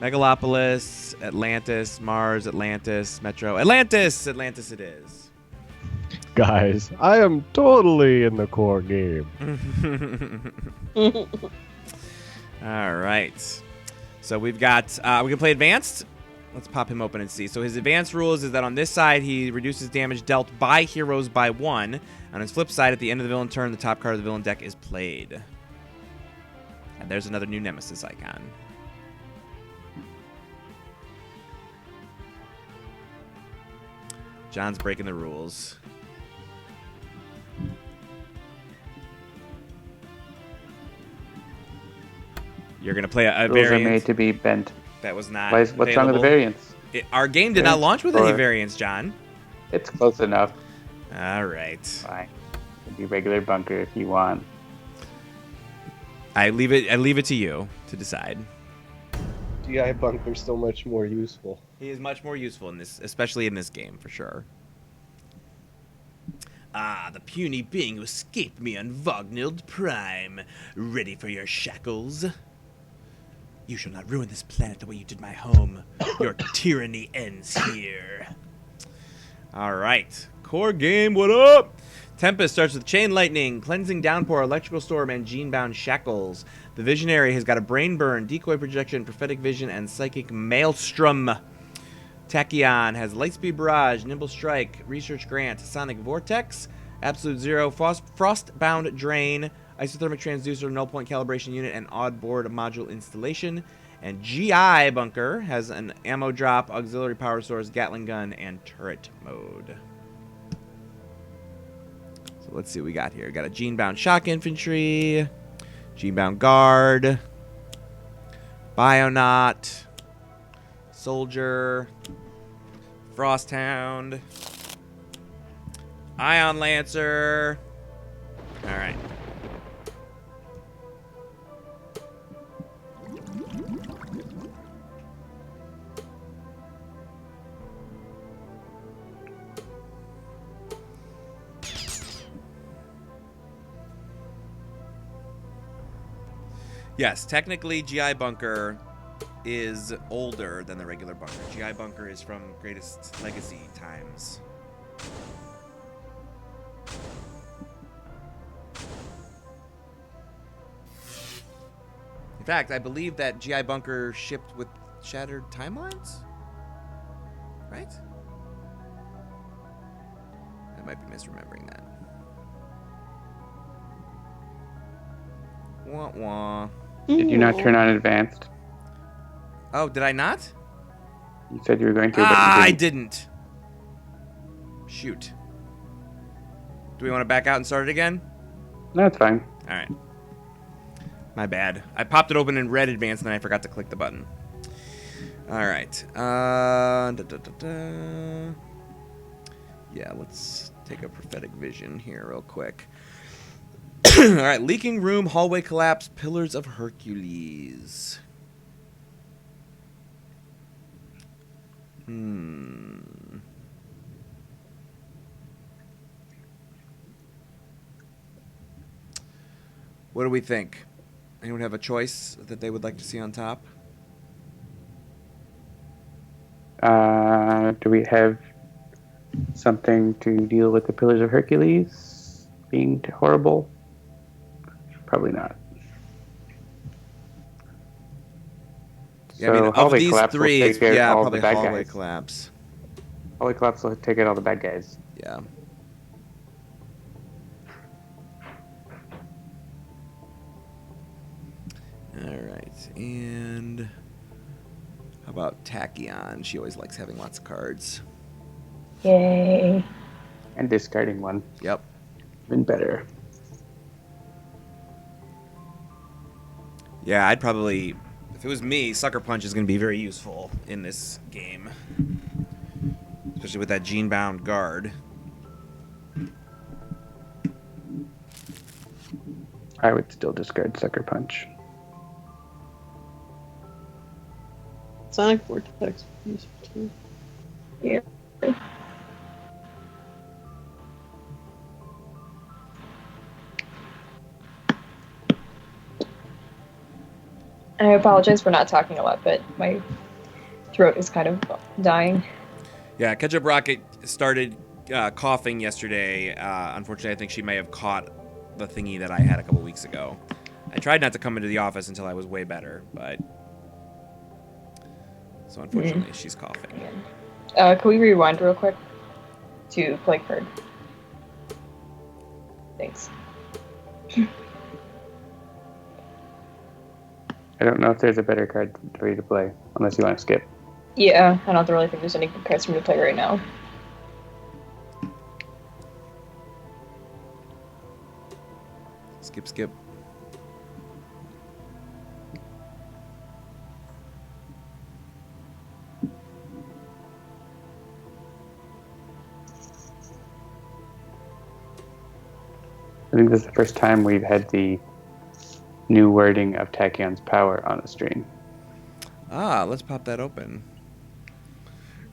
Megalopolis, Atlantis, Mars, Atlantis, Metro, Atlantis! Atlantis it is. Guys, I am totally in the core game. All right. So we've got, we can play advanced. Let's pop him open and see. So his advanced rules is that on this side, he reduces damage dealt by heroes by 1. On his flip side, at the end of the villain turn, the top card of the villain deck is played. And there's another new Nemesis icon. John's breaking the rules. You're going to play a Rules variant. are made to be bent. That was not What's wrong with the variants? Our game did not launch with any variants, John. It's close enough. All right. Fine. It'll be regular bunker if you want. I leave it to you to decide. GI Bunker's so much more useful. He is much more useful in this, especially in this game, for sure. Ah, the puny being who escaped me on Vogneld Prime. Ready for your shackles? You shall not ruin this planet the way you did my home. Your tyranny ends here. All right. Core game, what up? Tempest starts with Chain Lightning, Cleansing Downpour, Electrical Storm, and Gene-Bound Shackles. The Visionary has got a Brain Burn, Decoy Projection, Prophetic Vision, and Psychic Maelstrom. Tachyon has Lightspeed Barrage, Nimble Strike, Research Grant, Sonic Vortex, Absolute Zero, Frostbound Drain, Isothermic Transducer, Null Point Calibration Unit, and Odd Board Module Installation. And GI Bunker has an Ammo Drop, Auxiliary Power Source, Gatling Gun, and Turret Mode. So let's see what we got here. We got a Gene-Bound Shock Infantry, Gene-Bound Guard, Bionaut, Soldier, Frosthound, Ion Lancer. All right. Yes, technically GI Bunker is older than the regular bunker. GI bunker is from Greatest Legacy times. In fact, I believe that GI bunker shipped with shattered timelines? Right? I might be misremembering that. Wah wah. Did you not turn on advanced? Oh, did I not? You said you were going to, but I you didn't. didn't. Shoot. Do we want to back out and start it again? No, it's fine. All right. My bad. I popped it open in red advance and then I forgot to click the button. All right. Yeah, let's take a prophetic vision here real quick. All right. Leaking room, hallway collapse, pillars of Hercules. What do we think? Anyone have a choice that they would like to see on top? Do we have something to deal with the Pillars of Hercules being horrible? Probably not. Yeah, I mean, of hallway these collapse will three, take out all probably the bad hallway guys. collapse. Hallway collapse will take out all the bad guys. Yeah. All right, and how about Tachyon? She always likes having lots of cards. Yay. And discarding one. Yep. Even better. Yeah, I'd probably, if it was me, Sucker Punch is going to be very useful in this game. Especially with that gene-bound guard. I would still discard Sucker Punch. Sonic Vortex would be useful too. Yeah. And I apologize for not talking a lot, but my throat is kind of dying. Yeah, Ketchup Rocket started coughing yesterday. Unfortunately, I think she may have caught the thingy that I had a couple weeks ago. I tried not to come into the office until I was way better, but... So unfortunately, she's coughing. Can we rewind real quick to play card? Thanks. I don't know if there's a better card for you to play, unless you want to skip. Yeah, I don't really think there's any good cards for me to play right now. Skip, skip. I think this is the first time we've had the new wording of Tachyon's power on the stream. Ah, let's pop that open.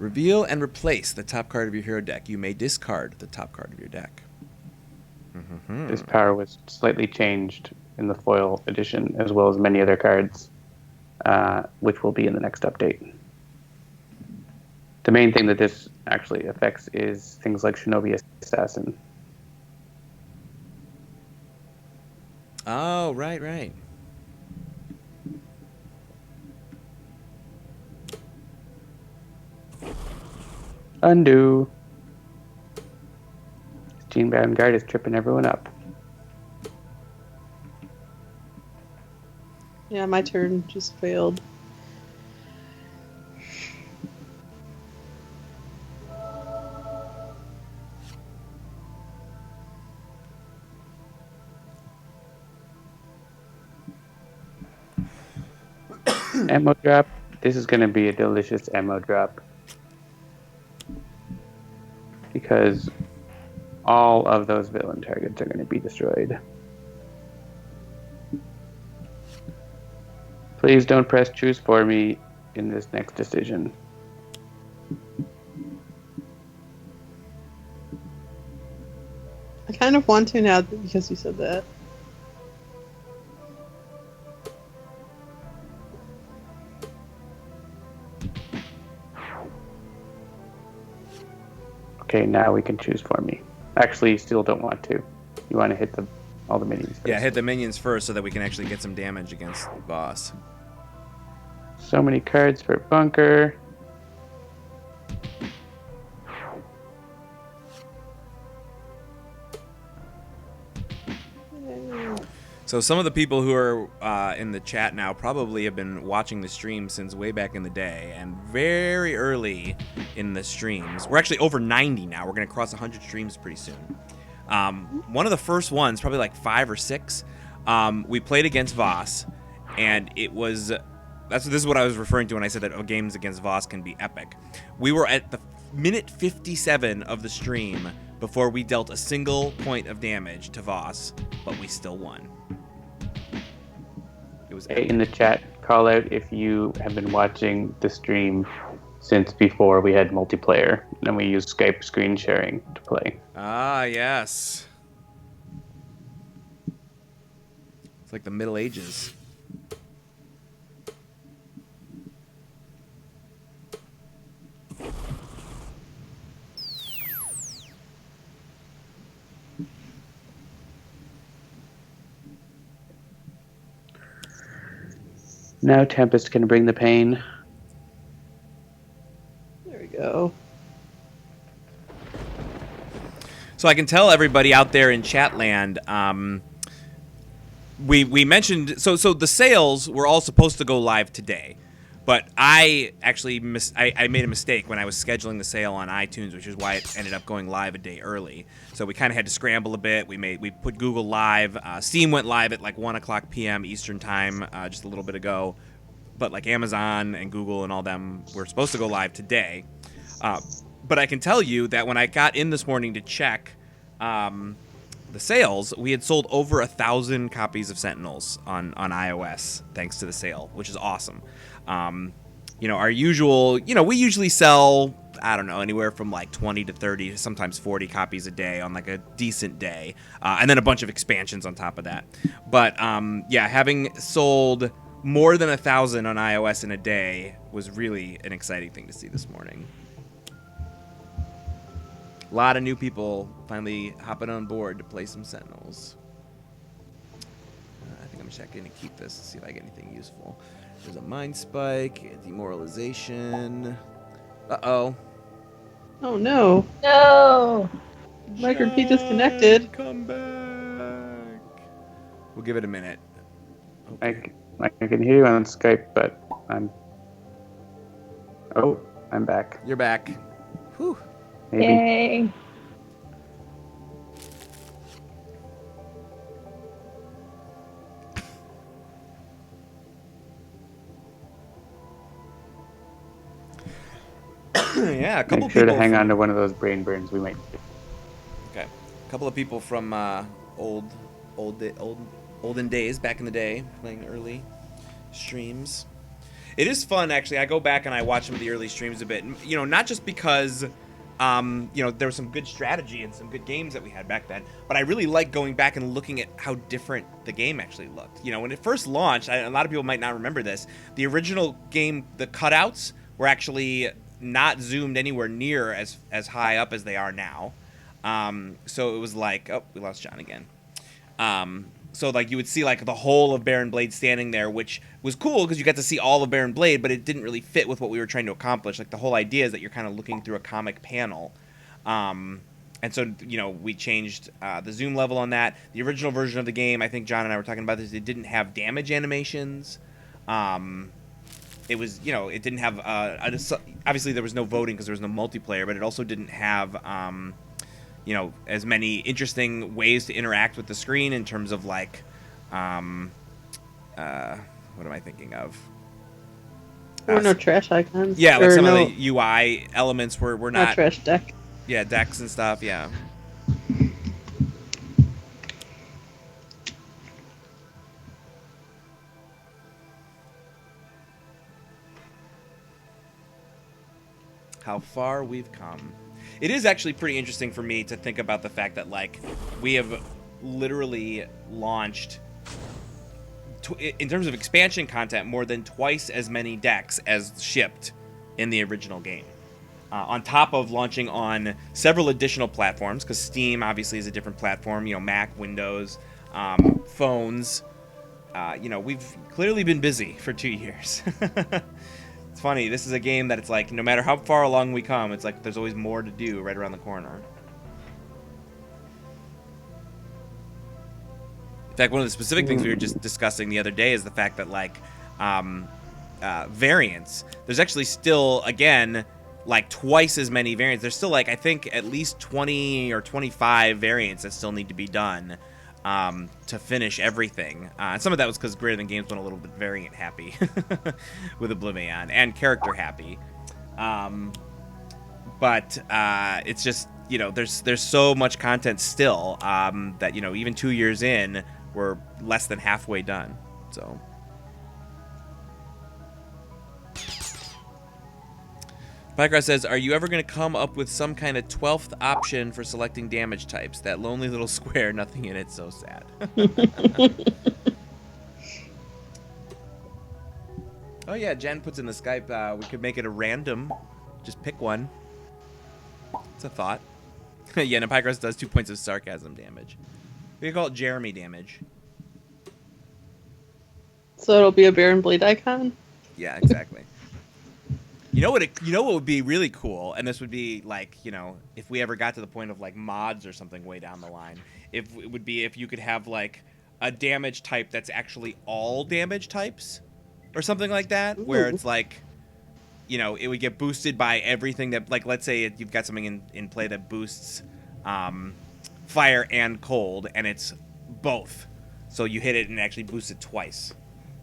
Reveal and replace the top card of your hero deck. You may discard the top card of your deck. This power was slightly changed in the foil edition, as well as many other cards, which will be in the next update. The main thing that this actually affects is things like Shinobi Assassin. Oh, right, right. Undo. Gene-bound guard is tripping everyone up. Yeah, my turn just failed. Ammo drop. This is going to be a delicious ammo drop. Because all of those villain targets are going to be destroyed. Please don't press choose for me in this next decision. I kind of want to now because you said that. Okay, now we can choose for me. Actually, you still don't want to. You want to hit all the minions first. Yeah, hit the minions first so that we can actually get some damage against Voss. So many cards for bunker. So some of the people who are in the chat now probably have been watching the stream since way back in the day, and very early in the streams. We're actually over 90 now. We're going to cross 100 streams pretty soon. One of the first ones, probably like 5 or 6, we played against Voss, and it was... this is what I was referring to when I said that games against Voss can be epic. We were at the minute 57 of the stream before we dealt a single point of damage to Voss, but we still won. It was epic. In the chat, call out if you have been watching the stream since before we had multiplayer, and we used Skype screen sharing to play. Ah, yes. It's like the Middle Ages. Now Tempest can bring the pain. There we go. So I can tell everybody out there in Chatland, we mentioned so the sales were all supposed to go live today, but I actually I made a mistake when I was scheduling the sale on iTunes, which is why it ended up going live a day early. So we kind of had to scramble a bit. We put Google live. Steam went live at like 1:00 p.m. Eastern time just a little bit ago, but like Amazon and Google and all them were supposed to go live today. But I can tell you that when I got in this morning to check the sales, we had sold over 1,000 copies of Sentinels on iOS thanks to the sale, which is awesome. Our usual, we usually sell, I don't know, anywhere from like 20 to 30, sometimes 40 copies a day on like a decent day, and then a bunch of expansions on top of that. But having sold more than 1,000 on iOS in a day was really an exciting thing to see this morning. A lot of new people finally hopping on board to play some Sentinels. I think I'm checking to keep this to see if I get anything useful. There's a Mind Spike, Demoralization. Uh-oh. Oh no. No. Micro P disconnected. Come back. We'll give it a minute. Okay. I can hear you on Skype, but I'm back. You're back. Whew. Maybe. Yay. Yeah, a couple Make sure people to hang on to one of those brain burns we might. Okay, a couple of people from olden days, back in the day, playing early streams. It is fun, actually. I go back and I watch some of the early streams a bit. Not just because, there was some good strategy and some good games that we had back then, but I really like going back and looking at how different the game actually looked. When it first launched, a lot of people might not remember this. The original game, the cutouts were actually not zoomed anywhere near as high up as they are now. So it was like, oh, we lost John again. So like you would see like the whole of Baron Blade standing there, which was cool because you got to see all of Baron Blade, but it didn't really fit with what we were trying to accomplish. Like the whole idea is that you're kind of looking through a comic panel. And so, we changed the zoom level on that. The original version of the game, I think John and I were talking about this, it didn't have damage animations. It was, it didn't have, obviously there was no voting because there was no multiplayer, but it also didn't have, as many interesting ways to interact with the screen in terms of like, what am I thinking of? There were no trash icons. Yeah, like Or some no, of the UI elements were no not. trash deck. Yeah, decks and stuff, yeah. How far we've come. It is actually pretty interesting for me to think about the fact that, like, we have literally launched, in terms of expansion content, more than twice as many decks as shipped in the original game. on top of launching on several additional platforms, because Steam obviously is a different platform, Mac, Windows, phones. We've clearly been busy for 2 years. It's funny, this is a game that it's like, no matter how far along we come, it's like there's always more to do right around the corner. In fact, one of the specific things we were just discussing the other day is the fact that, like, variants, there's actually still, again, like twice as many variants. There's still, like, I think at least 20 or 25 variants that still need to be done to finish everything. And some of that was because Greater Than Games went a little bit variant happy with Oblivion, and character happy. But it's just, there's so much content still that, even 2 years in, we're less than halfway done. So Pycross says, are you ever going to come up with some kind of 12th option for selecting damage types? That lonely little square, nothing in it, so sad. Oh yeah, Jen puts in the Skype, we could make it a random. Just pick one. It's a thought. Yeah, and Pycross does 2 points of sarcasm damage. We can call it Jeremy damage. So it'll be a Baron Blade icon? Yeah, exactly. You know what would be really cool, and this would be like, if we ever got to the point of like mods or something way down the line, if you could have like a damage type that's actually all damage types or something like that. Ooh. Where it's like, it would get boosted by everything that, like, let's say you've got something in play that boosts fire and cold, and it's both. So you hit it and actually boosts it twice.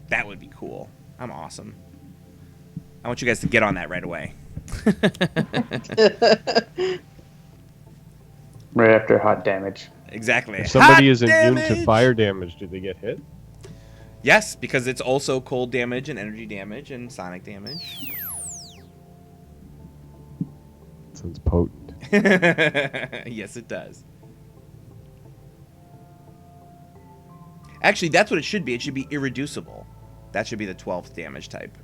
That would be cool. I'm awesome. I want you guys to get on that right away. Right after hot damage. Exactly. If somebody is immune to fire damage, do they get hit? Yes, because it's also cold damage and energy damage and sonic damage. Sounds potent. Yes, it does. Actually, that's what it should be. It should be irreducible. That should be the 12th damage type.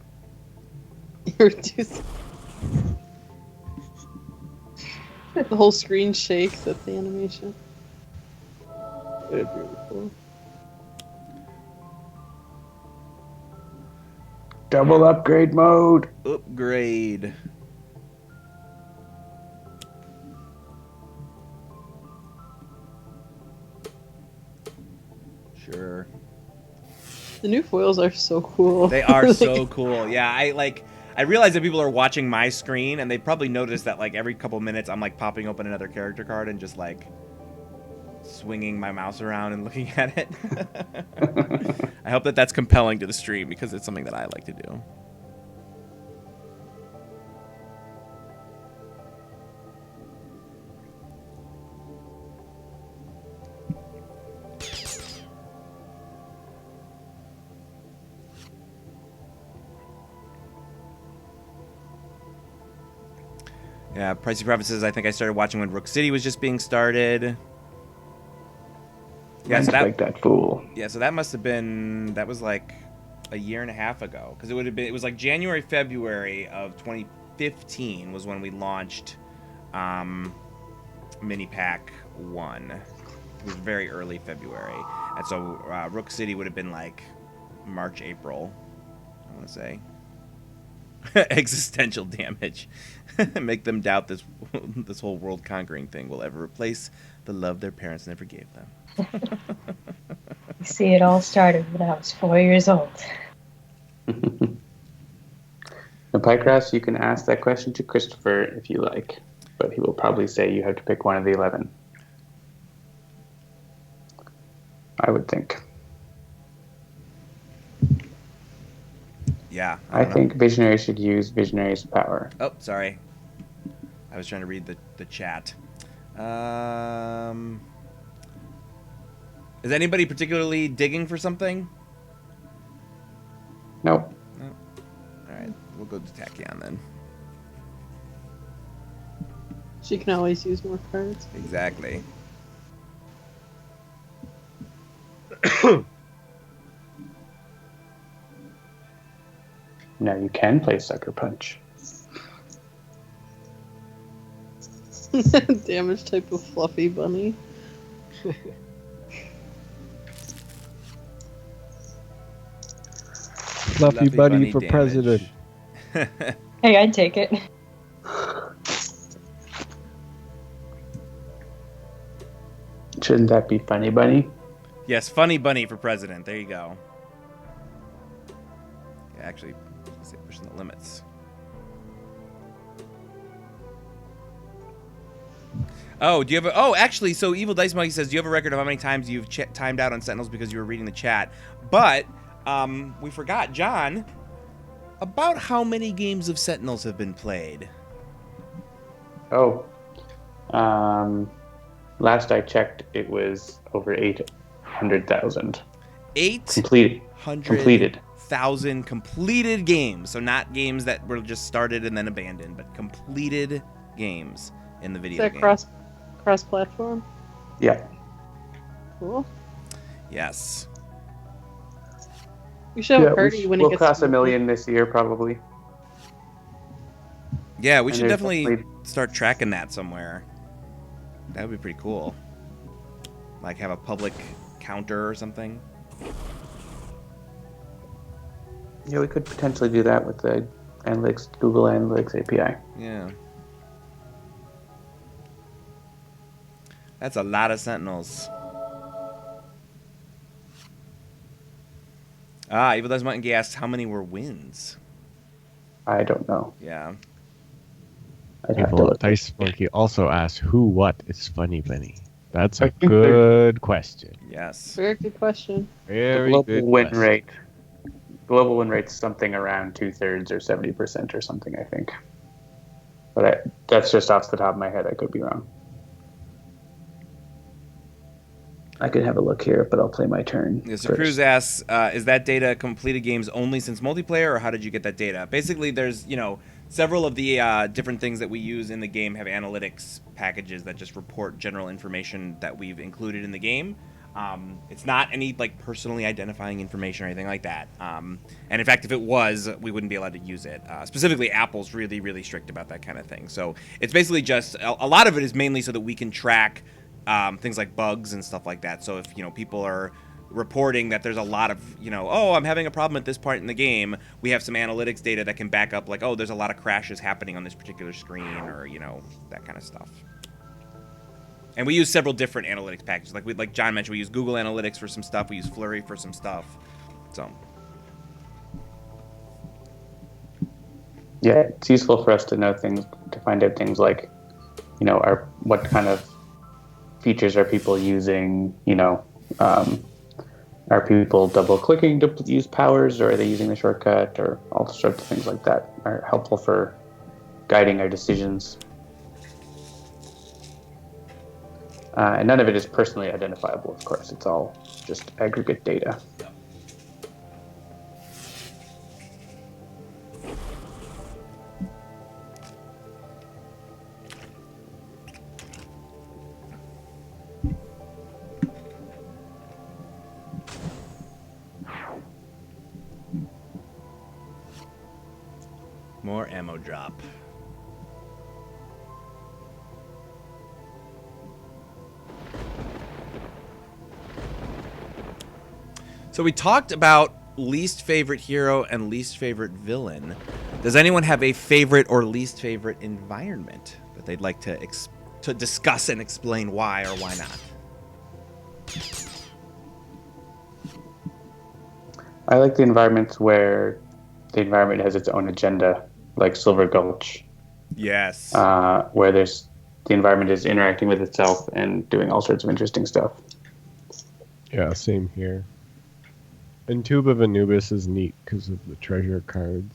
Irreducible. The whole screen shakes at the animation. That'd be really cool. Double upgrade mode. Upgrade. Sure. The new foils are so cool. They are so cool. Yeah, I realize that people are watching my screen, and they probably notice that like every couple minutes I'm like popping open another character card and just like swinging my mouse around and looking at it. I hope that that's compelling to the stream, because it's something that I like to do. Yeah, Pricey Prophet says, I think I started watching when Rook City was just being started. Yeah, so like that fool. Yeah, so that must have been, that was like a year and a half ago, because it was like January, February of 2015 was when we launched Mini Pack 1. It was very early February, and so Rook City would have been like March, April, I want to say. Existential damage. Make them doubt this whole world conquering thing will ever replace the love their parents never gave them. You see, it all started when I was 4 years old. Now, Pycross, you can ask that question to Christopher if you like, but he will probably say you have to pick one of the 11. I would think. Yeah. I think Visionary should use Visionary's power. Oh, sorry. I was trying to read the chat. Is anybody particularly digging for something? Nope. No. All right, we'll go to Tachyon then. She can always use more cards. Exactly. Now you can play Sucker Punch. Damage type of fluffy bunny. Fluffy bunny for president. Hey, I'd take it. Shouldn't that be Funny Bunny? Yes, funny bunny for president. There you go. Yeah, actually, pushing the limits. Oh, do you have a... Oh, actually, so Evil Dice Monkey says, do you have a record of how many times you've timed out on Sentinels because you were reading the chat? But, we forgot, John, about how many games of Sentinels have been played? Oh. Last I checked, it was over 800,000. 800,000 completed games. So not games that were just started and then abandoned, but completed games in the video game. Is that cross-platform? Yeah. Cool. Yes. We should have a party when it we'll gets cross to 1 million this year, probably. Yeah, we And should there's definitely start tracking that somewhere. That would be pretty cool. Like have a public counter or something. Yeah, we could potentially do that with the Analytics, Google Analytics API. Yeah. That's a lot of Sentinels. Evil Does Monkey asks how many were wins. I don't know. Yeah. I'd have to Evil look. Dice Monkey also asks, who, what is Funny Bunny? That's a good question. Yes. Very good question. Very global good win question. rate. Global win rate's something around 2/3 or 70% or something, I think. But that's just off the top of my head. I could be wrong. I could have a look here, but I'll play my turn. Yeah, so first. Cruz asks, is that data completed games only since multiplayer, or how did you get that data? Basically, there's, several of the different things that we use in the game have analytics packages that just report general information that we've included in the game. It's not any, personally identifying information or anything like that. And in fact, if it was, we wouldn't be allowed to use it. Specifically, Apple's really, really strict about that kind of thing. So it's basically just, a lot of it is mainly so that we can track things like bugs and stuff like that. So if, people are reporting that there's a lot of, oh, I'm having a problem at this part in the game, we have some analytics data that can back up, oh, there's a lot of crashes happening on this particular screen, or, that kind of stuff. And we use several different analytics packages. Like John mentioned, we use Google Analytics for some stuff, we use Flurry for some stuff. So yeah, it's useful for us to know things, to find out things like, what kind of features are people using, are people double clicking to use powers, or are they using the shortcut, or all sorts of things like that are helpful for guiding our decisions. And none of it is personally identifiable, of course. It's all just aggregate data. more ammo drop. So we talked about least favorite hero and least favorite villain. Does anyone have a favorite or least favorite environment that they'd like to discuss and explain why or why not? I like the environments where the environment has its own agenda, like Silver Gulch. Yes. Where the environment is interacting with itself and doing all sorts of interesting stuff. Yeah, same here. And Tube of Anubis is neat because of the treasure cards.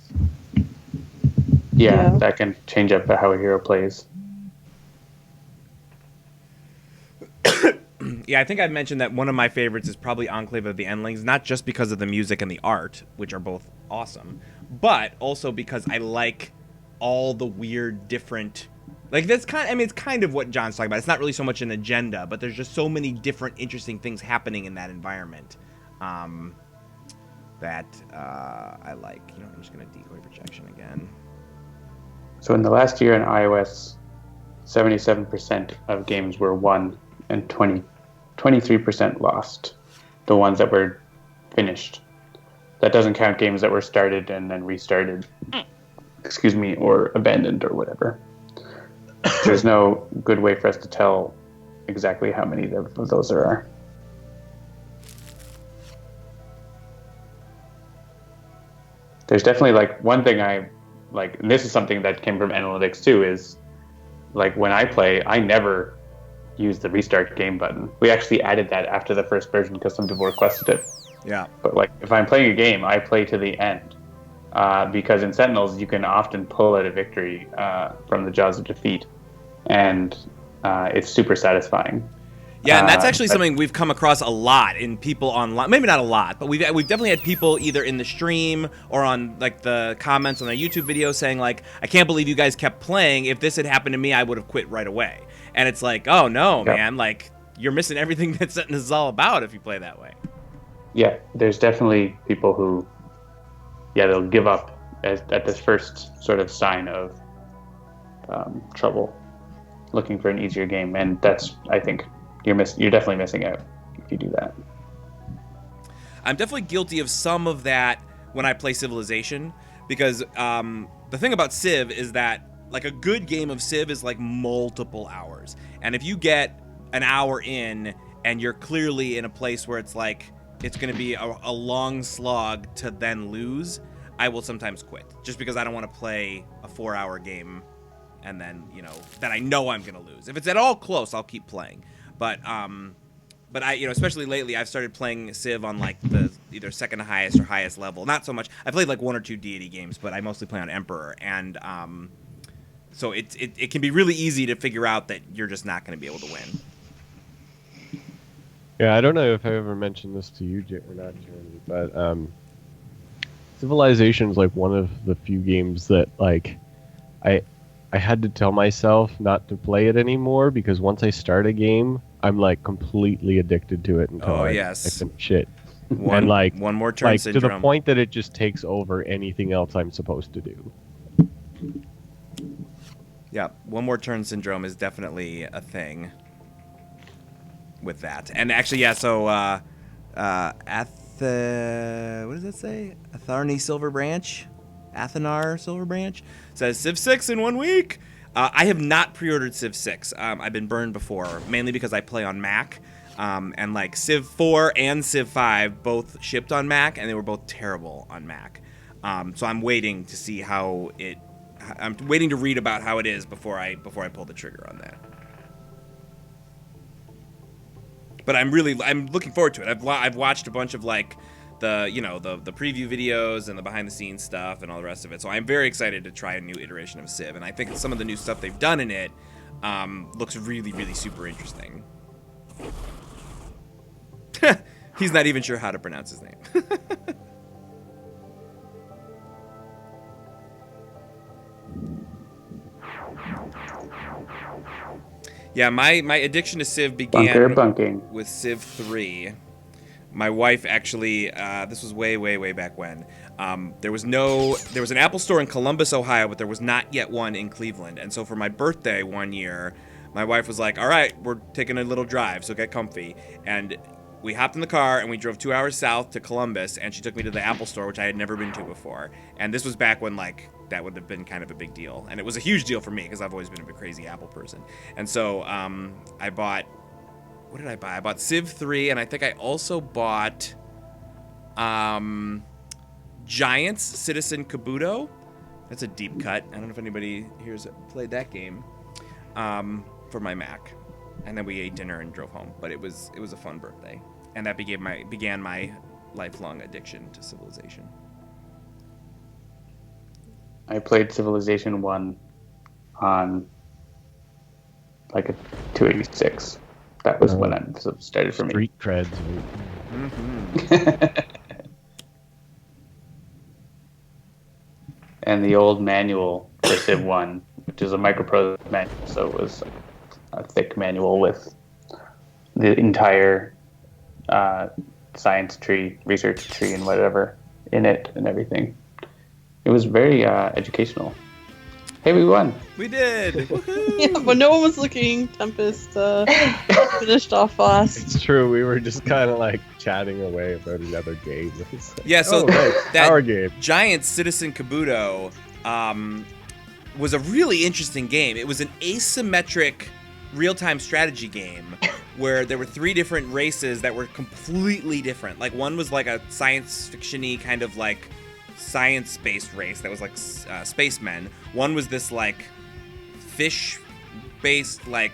Yeah, that can change up how a hero plays. Yeah, I think I've mentioned that one of my favorites is probably Enclave of the Endlings, not just because of the music and the art, which are both awesome, but also because I like all the weird different... it's kind of what John's talking about. It's not really so much an agenda, but there's just so many different interesting things happening in that environment that I like. I'm just going to decoy projection again. So in the last year on iOS, 77% of games were won and 23% lost. The ones that were finished. That doesn't count games that were started and then restarted, or abandoned or whatever. There's no good way for us to tell exactly how many of those there are. There's definitely like one thing I like, and this is something that came from analytics too, is like when I play, I never use the restart game button. We actually added that after the first version because some people requested it. Yeah. But like if I'm playing a game, I play to the end. Because in Sentinels, you can often pull out a victory from the jaws of defeat. And it's super satisfying. Yeah, and that's actually something we've come across a lot in people online. Maybe not a lot, but we've definitely had people either in the stream or on like the comments on the YouTube video saying like, I can't believe you guys kept playing. If this had happened to me, I would have quit right away. And it's like, oh no, man, like you're missing everything that Sentinels is all about if you play that way. Yeah, there's definitely people who, they'll give up at this first sort of sign of trouble, looking for an easier game, and that's, I think, you're definitely missing out if you do that. I'm definitely guilty of some of that when I play Civilization, because the thing about Civ is that like a good game of Civ is like multiple hours, and if you get an hour in and you're clearly in a place where it's like it's going to be a long slog to then lose, I will sometimes quit just because I don't want to play a 4-hour game and then, that I know I'm going to lose. If it's at all close, I'll keep playing. But I, especially lately, I've started playing Civ on like the either second highest or highest level. Not so much. I played like 1 or 2 deity games, but I mostly play on Emperor. And so it can be really easy to figure out that you're just not going to be able to win. Yeah, I don't know if I ever mentioned this to you or not, Jeremy, but Civilization is like one of the few games that like I had to tell myself not to play it anymore because once I start a game, I'm like completely addicted to it until I finish it. One more turn syndrome. To the point that it just takes over anything else I'm supposed to do. Yeah, one more turn syndrome is definitely a thing with that. And actually, so what does that say? Atharni Silver Branch? Athenar Silver Branch? Says Civ 6 in 1 week. I have not pre-ordered Civ 6. I've been burned before, mainly because I play on Mac. And like Civ 4 and Civ 5 both shipped on Mac, and they were both terrible on Mac. So I'm waiting to see I'm waiting to read about how it is before I pull the trigger on that. But I'm looking forward to it. I've watched a bunch of like the preview videos and the behind the scenes stuff and all the rest of it. So I'm very excited to try a new iteration of Civ, and I think some of the new stuff they've done in it looks really, really super interesting. He's not even sure how to pronounce his name. Yeah, my addiction to Civ began with Civ 3. My wife actually, this was way back when. There was an Apple store in Columbus, Ohio, but there was not yet one in Cleveland. And so for my birthday one year, my wife was like, all right, we're taking a little drive, so get comfy. And we hopped in the car and we drove 2 hours south to Columbus, and she took me to the Apple store, which I had never been to before. And this was back when like that would have been kind of a big deal. And it was a huge deal for me because I've always been a crazy Apple person. And so I bought, what did I buy? I bought Civ 3, and I think I also bought Giants Citizen Kabuto. That's a deep cut. I don't know if anybody here's played that game for my Mac. And then we ate dinner and drove home. But it was a fun birthday. And that began my lifelong addiction to Civilization. I played Civilization 1 on like a 286. That was when it started for me. Street creds. Mm-hmm. And the old manual for Civ 1, which is a microprose manual, so it was a thick manual with the entire science tree, research tree, and whatever in it and everything. It was very educational. Hey, we won. We did. Woohoo! Yeah, but no one was looking. Tempest finished off Voss. It's true. We were just kind of like chatting away about another game. It's like, Yeah, so right, that our game. Giant Citizen Kabuto was a really interesting game. It was an asymmetric real-time strategy game where there were 3 different races that were completely different. Like one was like a science fiction-y kind of like science-based race that was like spacemen. One was this like fish-based like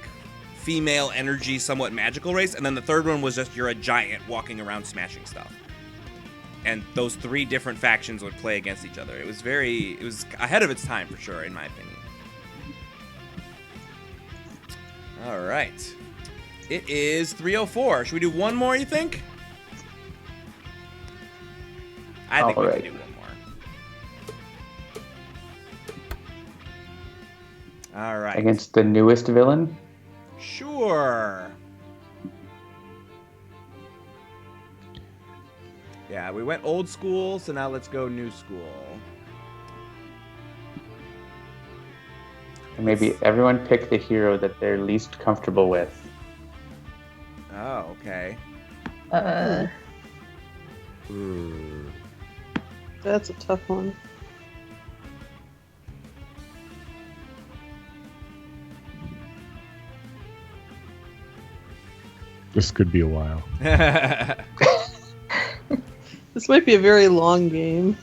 female energy, somewhat magical race, and then the third one was just you're a giant walking around smashing stuff. And those 3 different factions would play against each other. It was ahead of its time for sure, in my opinion. All right. It is 3:04. Should we do one more, you think? I think we can do one more. All right. Against the newest villain? Sure. Yeah, we went old school, so now let's go new school. And maybe everyone pick the hero that they're least comfortable with. Oh, okay. That's a tough one. This could be a while. This might be a very long game.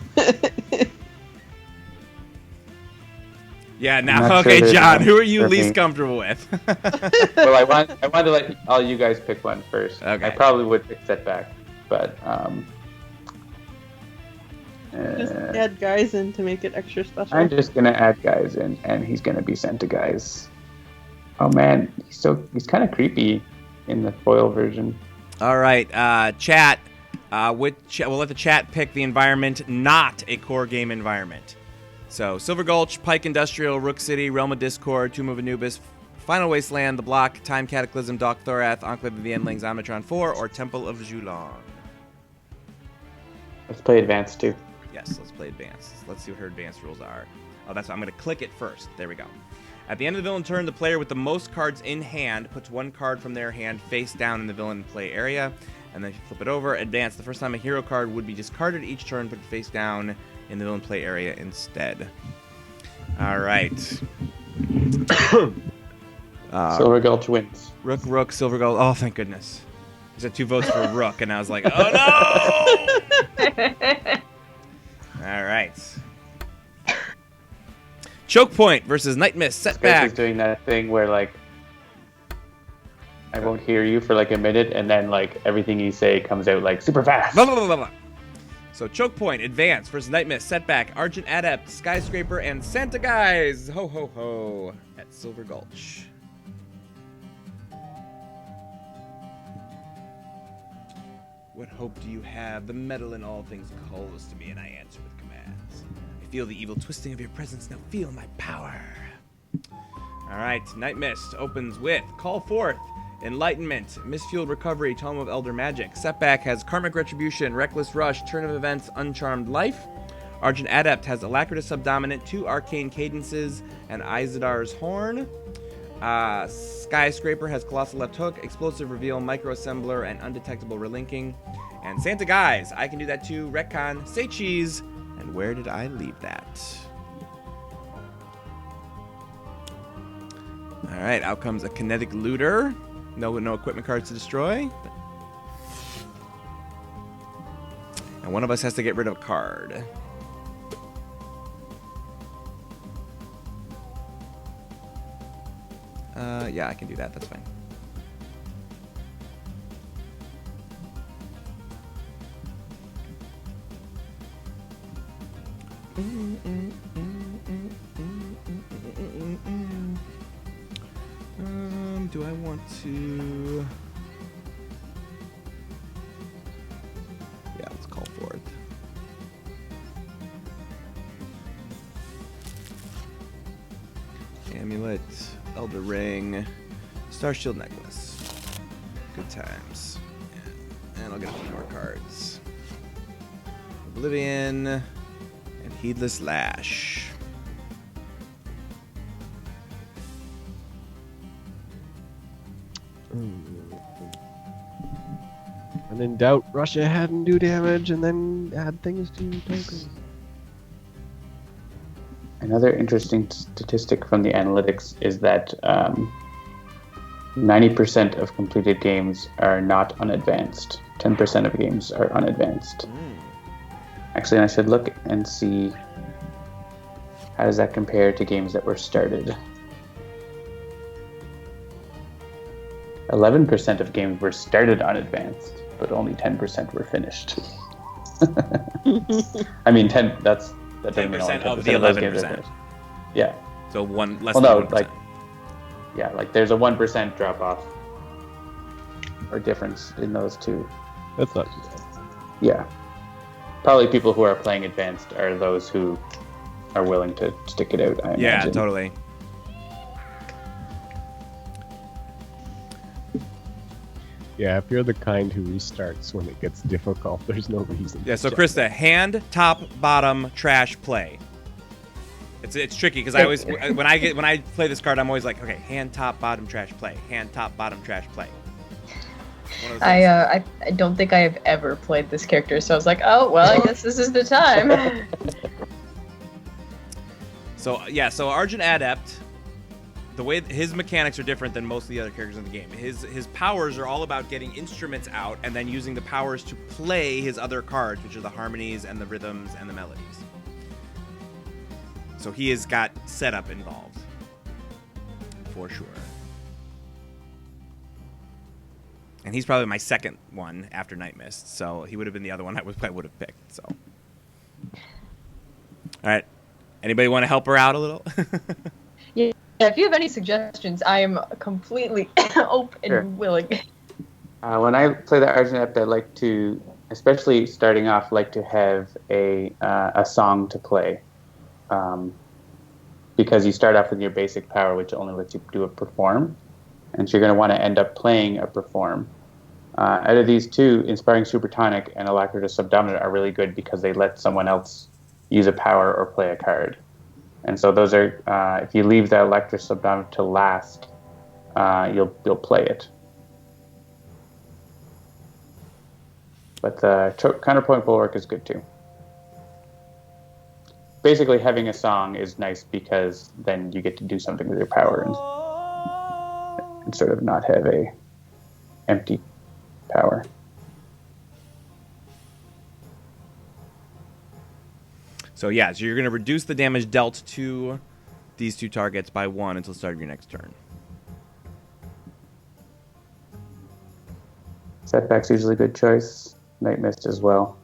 Yeah, I'm now, not sure okay, there's John, one who are you for least me. comfortable with? Well, I want to let all you guys pick one first. Okay. I probably would pick Setback, but Just add Guise in to make it extra special. I'm just gonna add Guise in, and he's gonna be sent to Guise. Oh man, he's kind of creepy in the foil version. All right, chat. We'll let the chat pick the environment, not a core game environment. So, Silver Gulch, Pike Industrial, Rook City, Realm of Discord, Tomb of Anubis, Final Wasteland, The Block, Time Cataclysm, Dock Thorath, Enclave of the Endlings, Omnitron 4, or Temple of Julon. Let's play Advanced too. Yes, let's play Advanced. Let's see what her advanced rules are. Oh, that's what I'm going to click it first. There we go. At the end of the villain turn, the player with the most cards in hand puts 1 card from their hand face down in the villain play area. And then if you flip it over, Advanced. The first time a hero card would be discarded each turn, put it face down in the villain play area instead. All right. Silver Gulch wins. Rook, Silver Gold. Oh, thank goodness. There's a 2 votes for Rook, and I was like, oh no! All right. Chokepoint versus Nightmist. Setback. Guys is doing that thing where like I won't hear you for like a minute, and then like everything you say comes out like super fast. Blah, blah, blah, blah, blah. So Chokepoint, Advance versus Nightmist, Setback, Argent, Adept, Skyscraper, and Santa Guise. Ho ho ho at Silver Gulch. What hope do you have? The metal in all things calls to me, and I answer with commands. I feel the evil twisting of your presence. Now feel my power. All right, Nightmist opens with Call Forth, Enlightenment, Misfueled Recovery, Tome of Elder Magic. Setback has Karmic Retribution, Reckless Rush, Turn of Events, Uncharmed Life. Argent Adept has Alacritus Subdominant, 2 Arcane Cadences, and Izadar's Horn. Skyscraper has Colossal Left Hook, Explosive Reveal, Microassembler, and Undetectable Relinking. And Santa Guise, I can do that too. Retcon, Say Cheese, and where did I leave that? All right, out comes a Kinetic Looter. No equipment cards to destroy. And one of us has to get rid of a card. Yeah, I can do that. That's fine. Do I want to... Yeah, let's call forth. Amulet, Elder Ring, Star Shield Necklace. Good times. And I'll get a few more cards. Oblivion and Heedless Lash. When in doubt, rush ahead and do damage, and then add things to your tokens. Another interesting statistic from the analytics is that 90% of completed games are not unadvanced. 10% of games are unadvanced. Actually, I should look and see how does that compare to games that were started. 11% of games were started unadvanced, but only 10% were finished. I mean, that doesn't mean only 10% of 10% the of those games are 11%. finished. Yeah. So less Well, than no, 1%. like, yeah, like there's a 1% drop off or difference in those two. That's not too bad. Yeah. Probably people who are playing advanced are those who are willing to stick it out, I imagine. Yeah, totally. Yeah, if you're the kind who restarts when it gets difficult, there's no reason. Yeah, to so check. Krista, hand, top, bottom, trash, play. It's tricky because I always when I play this card, I'm always like, okay, hand, top, bottom, trash, play. Hand, top, bottom, trash, play. One of those things. I don't think I have ever played this character, so I was like, oh well, I guess this is the time. So yeah, so Argent Adept, the way his mechanics are different than most of the other characters in the game. His powers are all about getting instruments out and then using the powers to play his other cards, which are the harmonies and the rhythms and the melodies. So he has got setup involved, for sure. And he's probably my second one after Nightmist, so he would have been the other one I would have picked. So, all right, anybody want to help her out a little? Yeah, if you have any suggestions, I am completely open Sure. and willing. When I play the Argent Adept, I like to, especially starting off, like to have a song to play. Because you start off with your basic power, which only lets you do a perform. And so you're going to want to end up playing a perform. Out of these two, Inspiring Supertonic and Alacritus Subdominant are really good because they let someone else use a power or play a card. And so those are, if you leave the Alacritus Subdominant to last, you'll play it. But the Counterpoint Bulwark is good too. Basically, having a song is nice because then you get to do something with your power and sort of not have a empty power. So yeah, so you're going to reduce the damage dealt to these two targets by 1 until the start of your next turn. Setback's usually a good choice. Nightmist as well.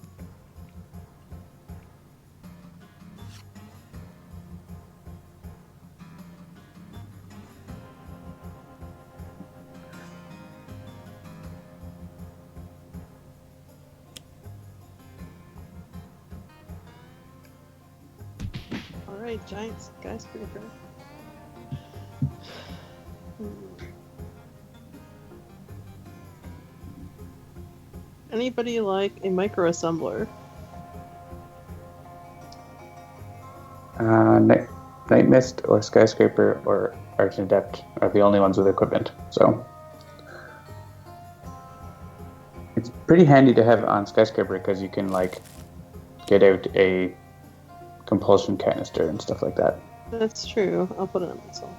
Alright, giant skyscraper. Anybody like a microassembler? Nightmist or Skyscraper or Argent Adept are the only ones with equipment. So it's pretty handy to have on Skyscraper because you can like get out a compulsion canister and stuff like that. That's true. I'll put it on myself.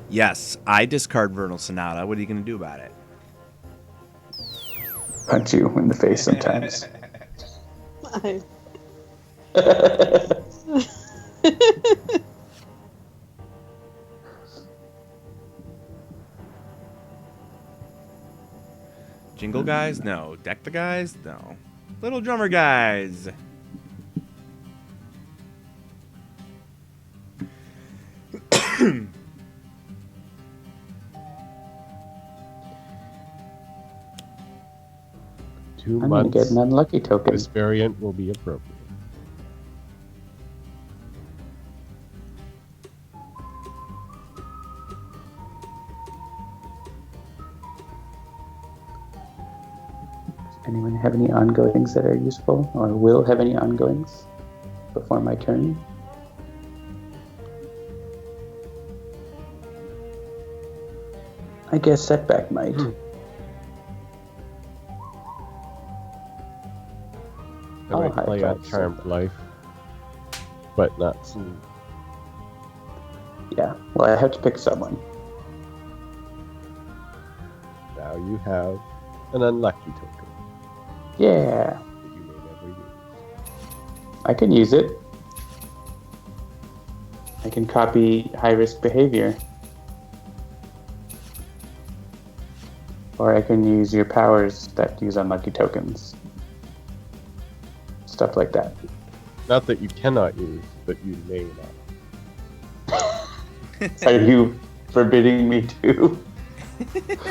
Yes, I discard Vernal Sonata. What are you going to do about it? Punch you in the face sometimes. I... Jingle guys? No. Deck the guys? No. Little drummer guys. Two I'm gonna months. get an unlucky token. This variant will be appropriate. Anyone have any ongoings that are useful or will have any ongoings before my turn? I guess Setback might. I might high play out five Charmed Setback. Life, but not soon. Yeah, well, I have to pick someone. Now you have an unlucky token Yeah, that you may never use. I can use it. I can copy high-risk behavior. Or I can use your powers that use unlucky tokens. Stuff like that. Not that you cannot use, but you may not. Are you forbidding me to?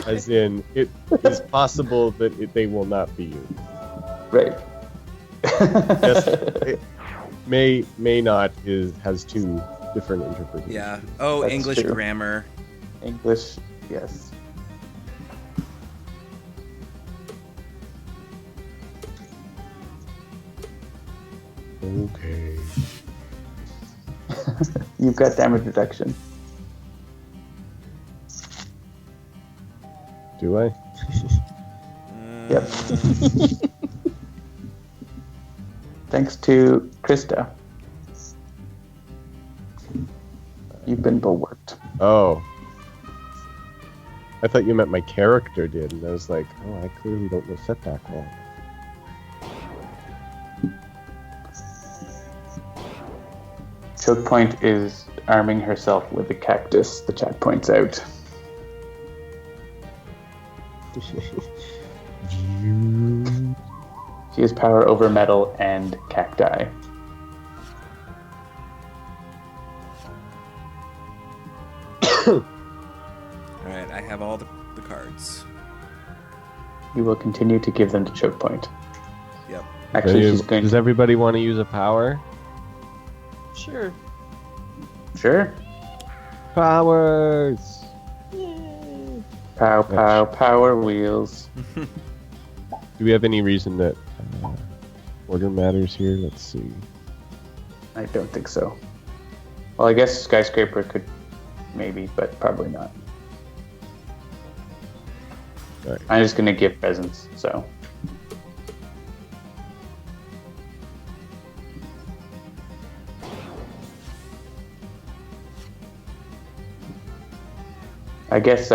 As in, it is possible that they will not be used. Right. Yes, it may not has two different interpretations. Yeah. Oh, That's English true. grammar. English, yes. Okay. You've got damage reduction. Do I? Yep. Thanks to Krista. You've been bulwarked. Oh. I thought you meant my character did, and I was like, oh, I clearly don't know Setback well. Chokepoint is arming herself with the cactus, the chat points out. She has power over metal and cacti. Alright, I have all the cards. You will continue to give them to Chokepoint. Yep. Actually, she's going Does to... everybody want to use a power? Sure. Sure. Powers! Yay. Pow, pow, power wheels. Do we have any reason that order matters here? Let's see. I don't think so. Well, I guess Skyscraper could maybe, but probably not. Alright. I'm just going to give presents, so... I guess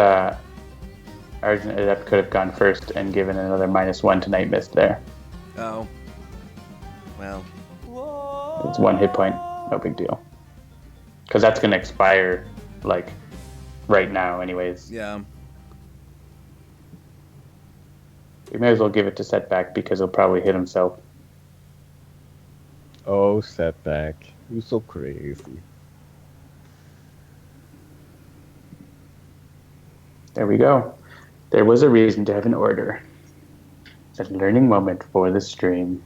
Argent Adept could have gone first and given another -1 to Nightmist there. Oh. Well. It's 1 hit point, no big deal. Because that's going to expire, like, right now anyways. Yeah. We may as well give it to Setback because he'll probably hit himself. Oh, Setback. You're so crazy. There we go. There was a reason to have an order. It's a learning moment for the stream.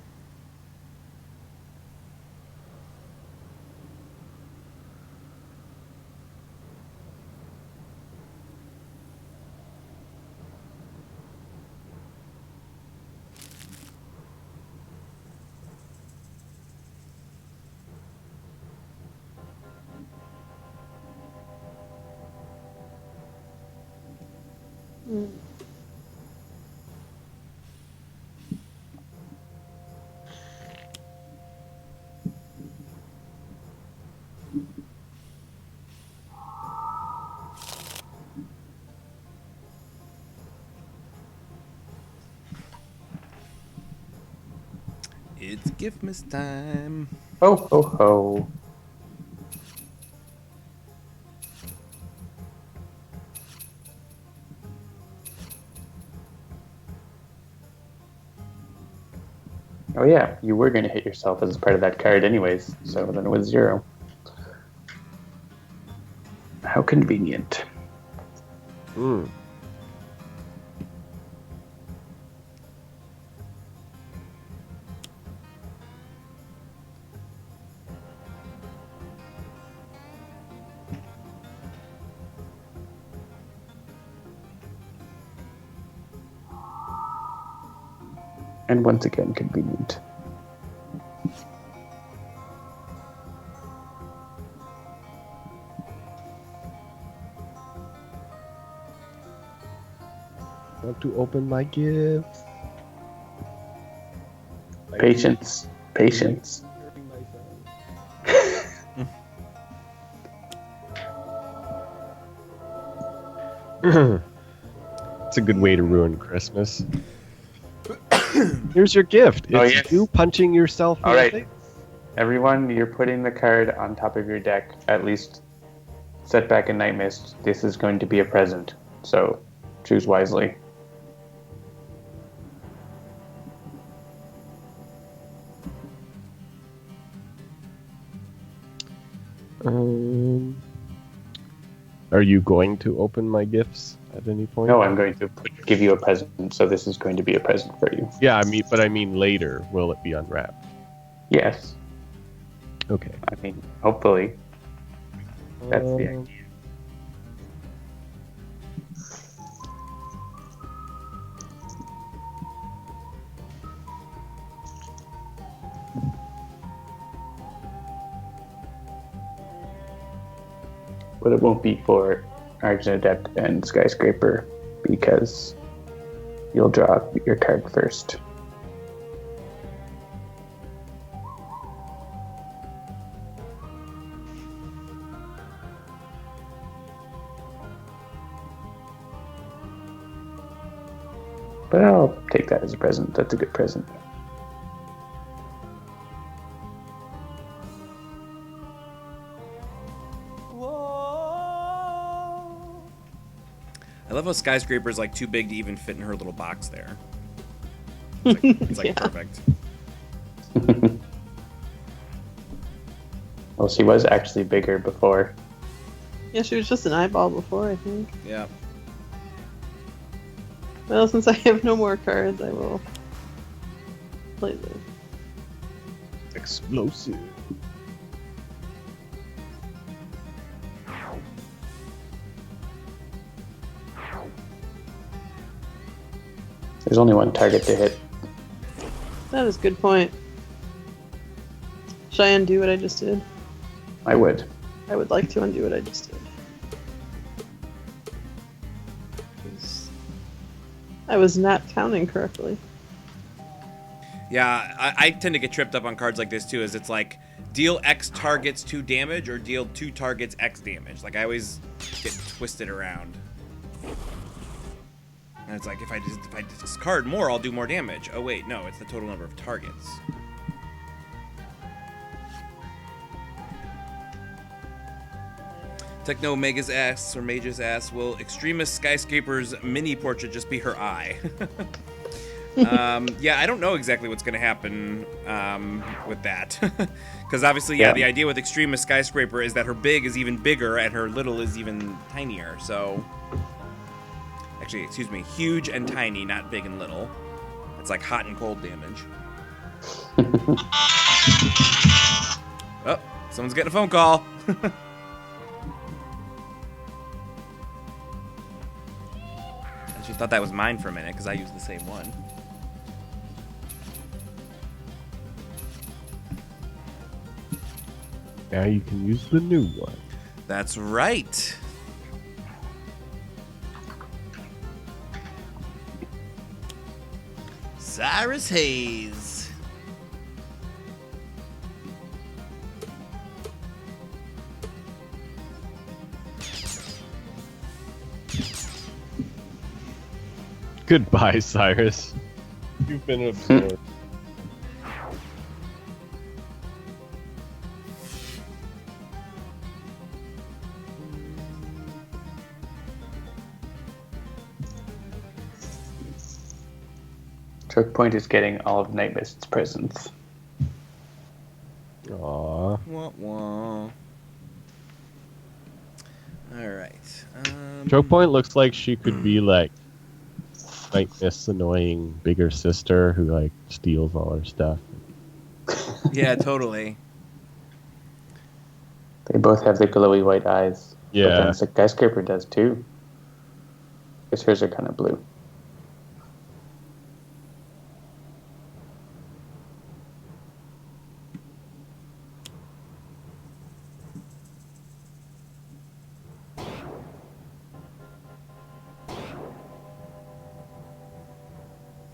It's Giftmas time. Ho, ho, ho. Oh yeah, you were going to hit yourself as part of that card anyways, so then it was 0. How convenient. Hmm. And once again, convenient. to open my gift. Patience. Patience. It's a good way to ruin Christmas. Here's your gift. It's Oh, yes. you punching yourself in All the right. face. Everyone, you're putting the card on top of your deck. At least Setback and Nightmist. This is going to be a present. So choose wisely. Are you going to open my gifts at any point? No, I'm going to give you a present. So this is going to be a present for you. Yeah, I mean later. Will it be unwrapped? Yes. Okay. I mean, hopefully. That's the idea. But it won't be for Argent, Adept, and Skyscraper because you'll draw your card first. But I'll take that as a present. That's a good present. I love how Skyscraper's like too big to even fit in her little box there. It's like Yeah. perfect. Well, she was actually bigger before. Yeah, she was just an eyeball before, I think. Yeah. Well, since I have no more cards, I will play this. Explosive. There's only one target to hit. That is a good point. Should I undo what I just did? I would. I would like to undo what I just did. 'Cause I was not counting correctly. Yeah, I tend to get tripped up on cards like this too, as it's like deal X targets 2 damage or deal 2 targets X damage. Like I always get twisted around. And it's like if I discard more, I'll do more damage. Oh wait, no, it's the total number of targets. Techno Omega's ass or Mage's ass, will Extremist Skyscraper's mini portrait just be her eye? Yeah, I don't know exactly what's going to happen with that. Because obviously, yeah, the idea with Extremist Skyscraper is that her big is even bigger and her little is even tinier. So, actually, excuse me, huge and tiny, not big and little. It's like hot and cold damage. Oh, someone's getting a phone call. I actually thought that was mine for a minute because I used the same one. Now you can use the new one. That's right. Cyrus Hayes. Goodbye, Cyrus. You've been absorbed. Chokepoint is getting all of Nightmist's presents. Aww. Wah, wah. All right. Chokepoint looks like she could be like Nightmist's annoying bigger sister who like steals all her stuff. Yeah, totally. They both have the glowy white eyes. Yeah. But then the Skyscraper does too. Because hers are kind of blue.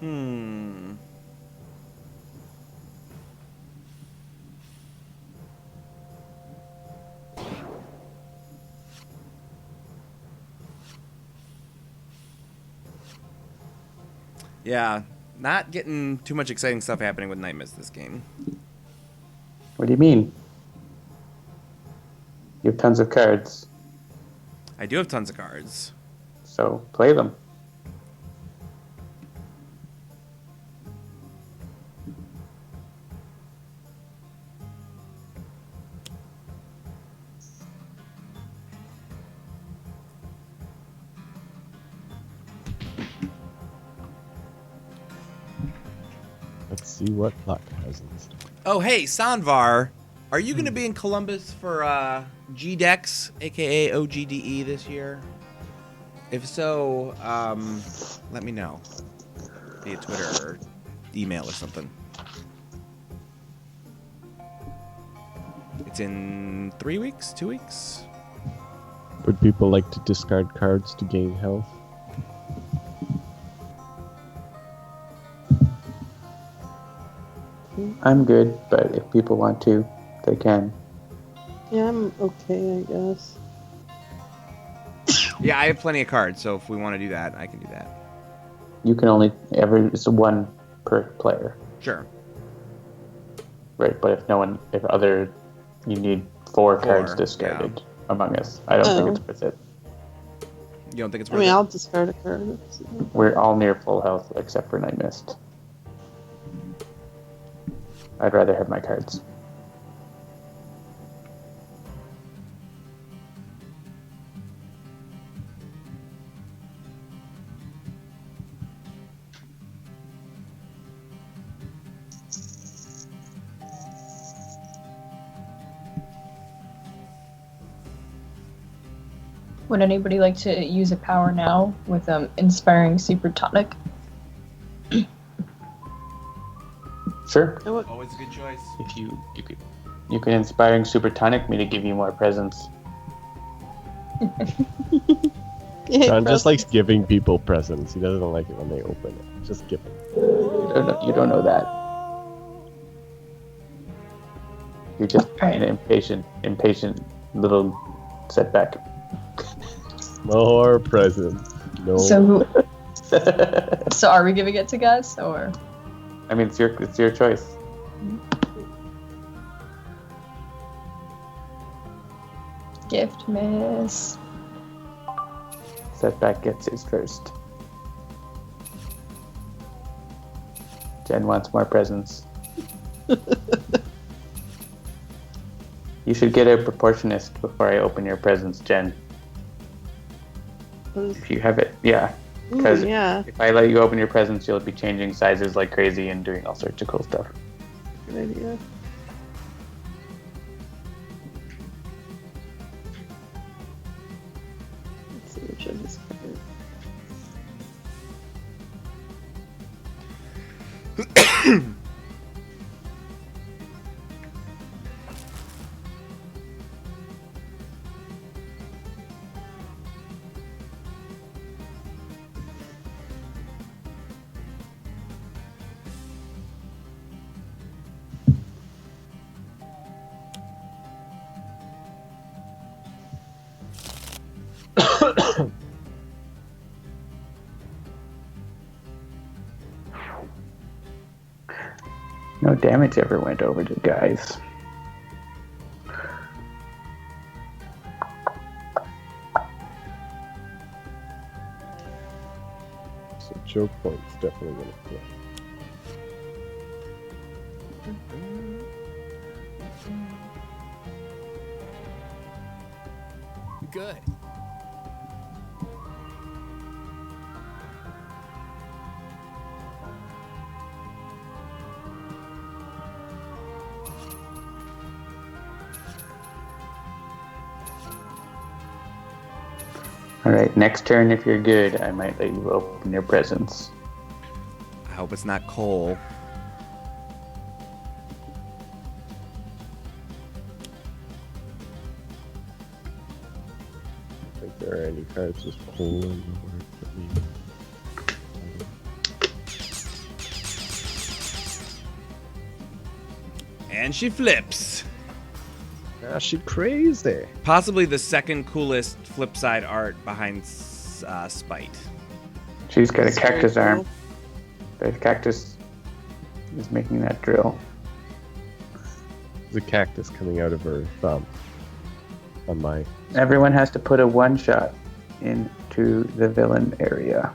Hmm. Yeah, not getting too much exciting stuff happening with Nightmist this game. What do you mean? You have tons of cards, I do have tons of cards. so play them. Let's see what luck has in store. Oh, hey, Sanvar, are you going to be in Columbus for GDEX, aka OGDE, this year? If so, let me know via Twitter or email or something. It's in 3 weeks, 2 weeks. Would people like to discard cards to gain health? I'm good, but if people want to, they can. Yeah, I'm okay, I guess. Yeah, I have plenty of cards, so if we want to do that, I can do that. You can only it's one per player, Sure. right? But you need four cards discarded among us. I don't think it's worth it. You don't think it's I worth mean, it? I'll discard a card. We're all near full health except for Nightmist. I'd rather have my cards. Would anybody like to use a power now with inspiring super tonic? Sure. Always a good choice. If you can inspiring super tonic me to give you more presents. John just likes giving people presents. He doesn't like it when they open it. Just give them. You don't know that. You're just an impatient little setback. More presents. No. So are we giving it to Guise, or? I mean, it's your choice. Gift miss. Setback gets his first. Jen wants more presents. You should get a proportionist before I open your presents, Jen. If you have it, yeah. Because if I let you open your presents, you'll be changing sizes like crazy and doing all sorts of cool stuff. Good idea. Let's see which of this covered. No damage ever went over to Guise. So Chokepoint's definitely going to play. Good. Alright, next turn, if you're good, I might let you open your presents. I hope it's not Cole. I think there are any cards with coal in the word for me. And she flips. Ah, she crazy. Possibly the second coolest flip side art behind Spite. She's got a That's very cactus cool. arm. The cactus is making that drill. There's a cactus coming out of her thumb. On my. Everyone has to put a one shot into the villain area.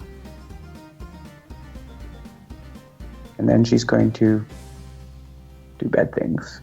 And then she's going to do bad things.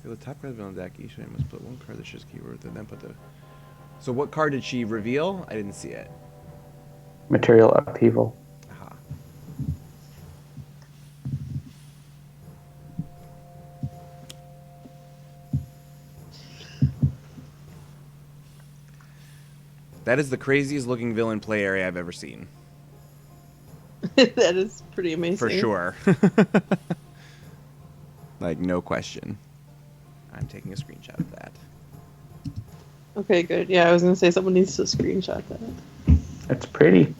The top card villain deck, each man must put one card that shares keyword, and then put the... So what card did she reveal? I didn't see it. Material upheaval. Aha. That is the craziest looking villain play area I've ever seen. That is pretty amazing. For sure. Like, no question. I'm taking a screenshot of that. Okay, good. Yeah, I was gonna say someone needs to screenshot that. That's pretty.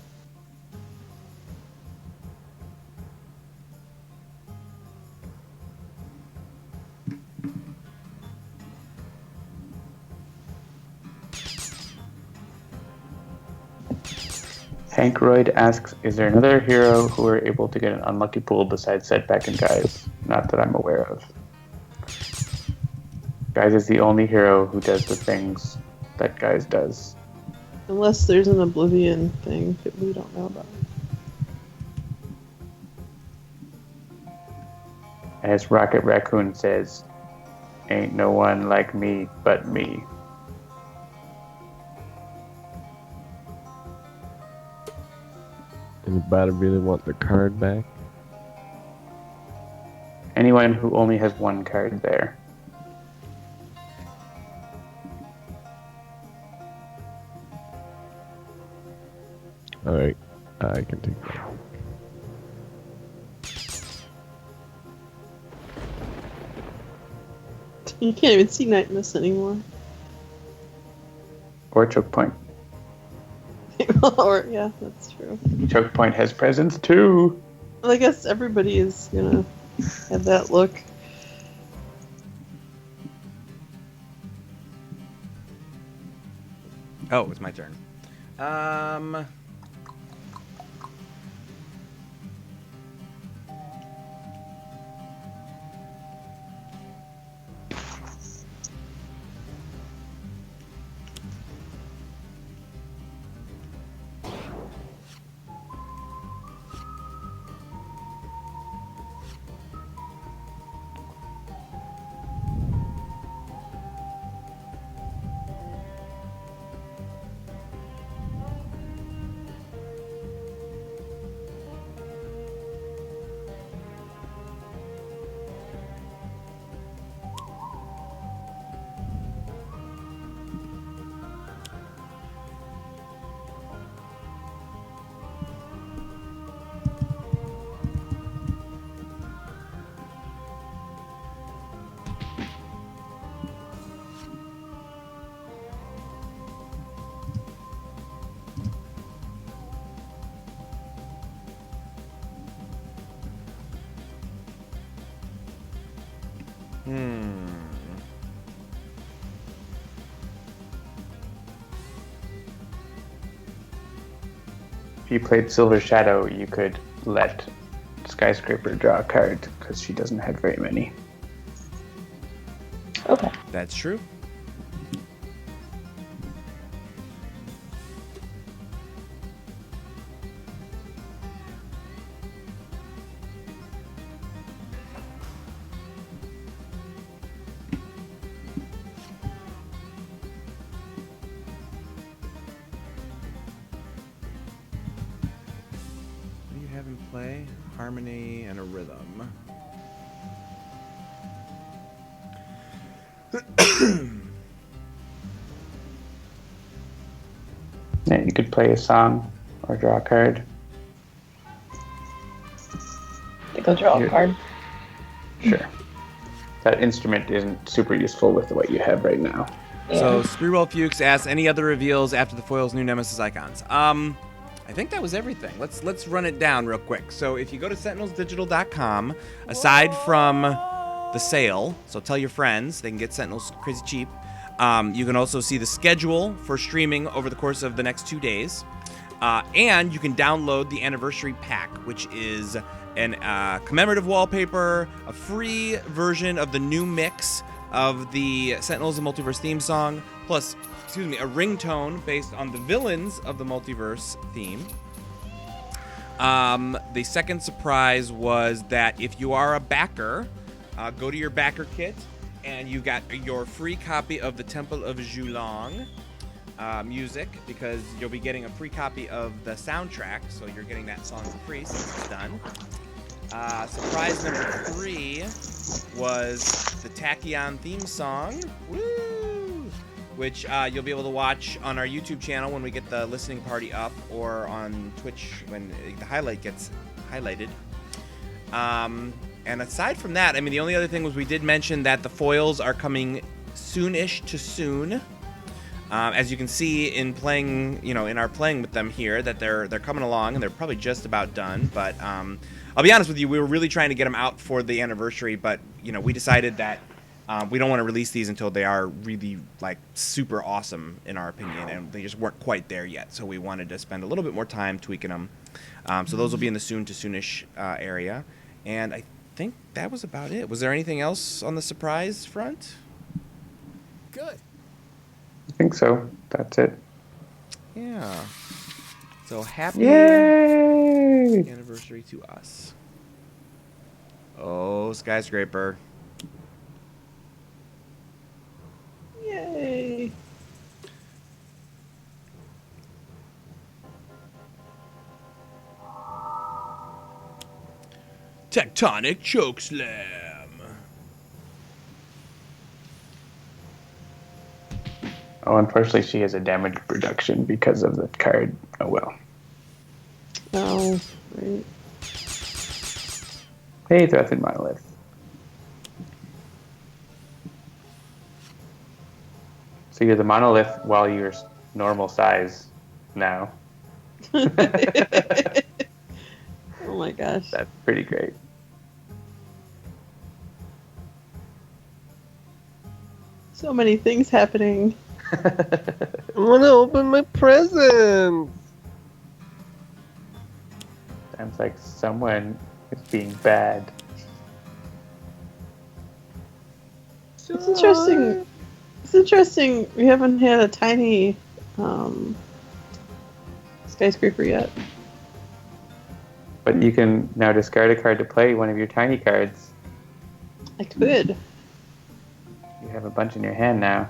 Hank Royd asks, is there another hero who are able to get an unlucky pool besides Setback and Guise? Not that I'm aware of. Guise is the only hero who does the things that Guise does. Unless there's an Oblivion thing that we don't know about. As Rocket Raccoon says, ain't no one like me but me. Anybody really want their card back? Anyone who only has one card there. Alright, I can take that. You can't even see Nightmist anymore. Or Chokepoint. Or yeah, that's true. Chokepoint has presence too. Well, I guess everybody is gonna have that look. Oh, it's my turn. If you played Silver Shadow, you could let Skyscraper draw a card because she doesn't have very many. Okay. That's true. play, harmony, and a rhythm. Yeah, you could play a song or draw a card. I think I'll draw a card. Sure. That instrument isn't super useful with what you have right now. Yeah. So Spearwell Fuchs asks, any other reveals after the foil's new Nemesis icons? I think that was everything. Let's run it down real quick. So if you go to sentinelsdigital.com, aside from the sale, so tell your friends, they can get Sentinels crazy cheap. You can also see the schedule for streaming over the course of the next 2 days. And you can download the anniversary pack, which is an commemorative wallpaper, a free version of the new mix of the Sentinels and Multiverse theme song, plus, a ringtone based on the villains of the Multiverse theme. The second surprise was that if you are a backer, go to your backer kit, and you got your free copy of the Temple of Julong music, because you'll be getting a free copy of the soundtrack, so you're getting that song for free since it's done. Surprise number 3 was the Tachyon theme song, woo! Which you'll be able to watch on our YouTube channel when we get the listening party up, or on Twitch when the highlight gets highlighted. And aside from that, I mean, the only other thing was we did mention that the foils are coming soonish to soon. As you can see in playing, in our playing with them here, that they're coming along, and they're probably just about done. But I'll be honest with you, we were really trying to get them out for the anniversary, but we decided that we don't want to release these until they are really super awesome in our opinion, and they just weren't quite there yet. So we wanted to spend a little bit more time tweaking them. So those will be in the soon to soonish area, and I think that was about it. Was there anything else on the surprise front? Good. I think so. That's it. Yeah. So happy Yay! anniversary to us. Oh, skyscraper. Yay. Tectonic Chokeslam. Oh, unfortunately, she has a damage reduction because of the card. Oh, well. Oh, right. Hey, Thrusted Monolith. So you're the monolith while you're normal size now. Oh my gosh. That's pretty great. So many things happening. I want to open my presents. Sounds like someone is being bad. It's interesting. It's interesting. We haven't had a tiny skyscraper yet. But you can now discard a card to play one of your tiny cards. I could. You have a bunch in your hand now.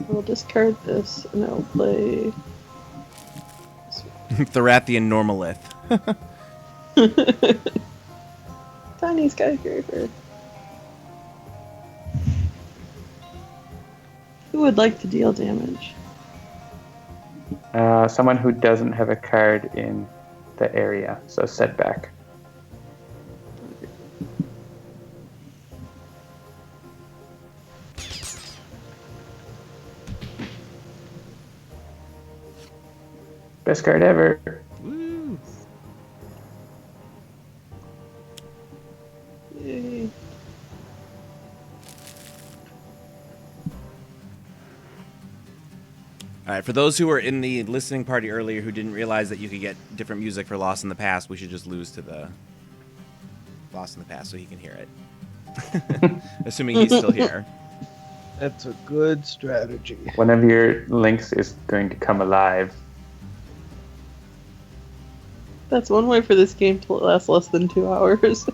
I'll discard this and I'll play. Therathian Normalith. Tiny skyscraper. Who would like to deal damage? Someone who doesn't have a card in the area, so Setback. Best card ever. Woo. Yay. All right, for those who were in the listening party earlier who didn't realize that you could get different music for Lost in the Past, we should just lose to the Lost in the Past so he can hear it. Assuming he's still here. That's a good strategy. One of your links is going to come alive. That's one way for this game to last less than 2 hours.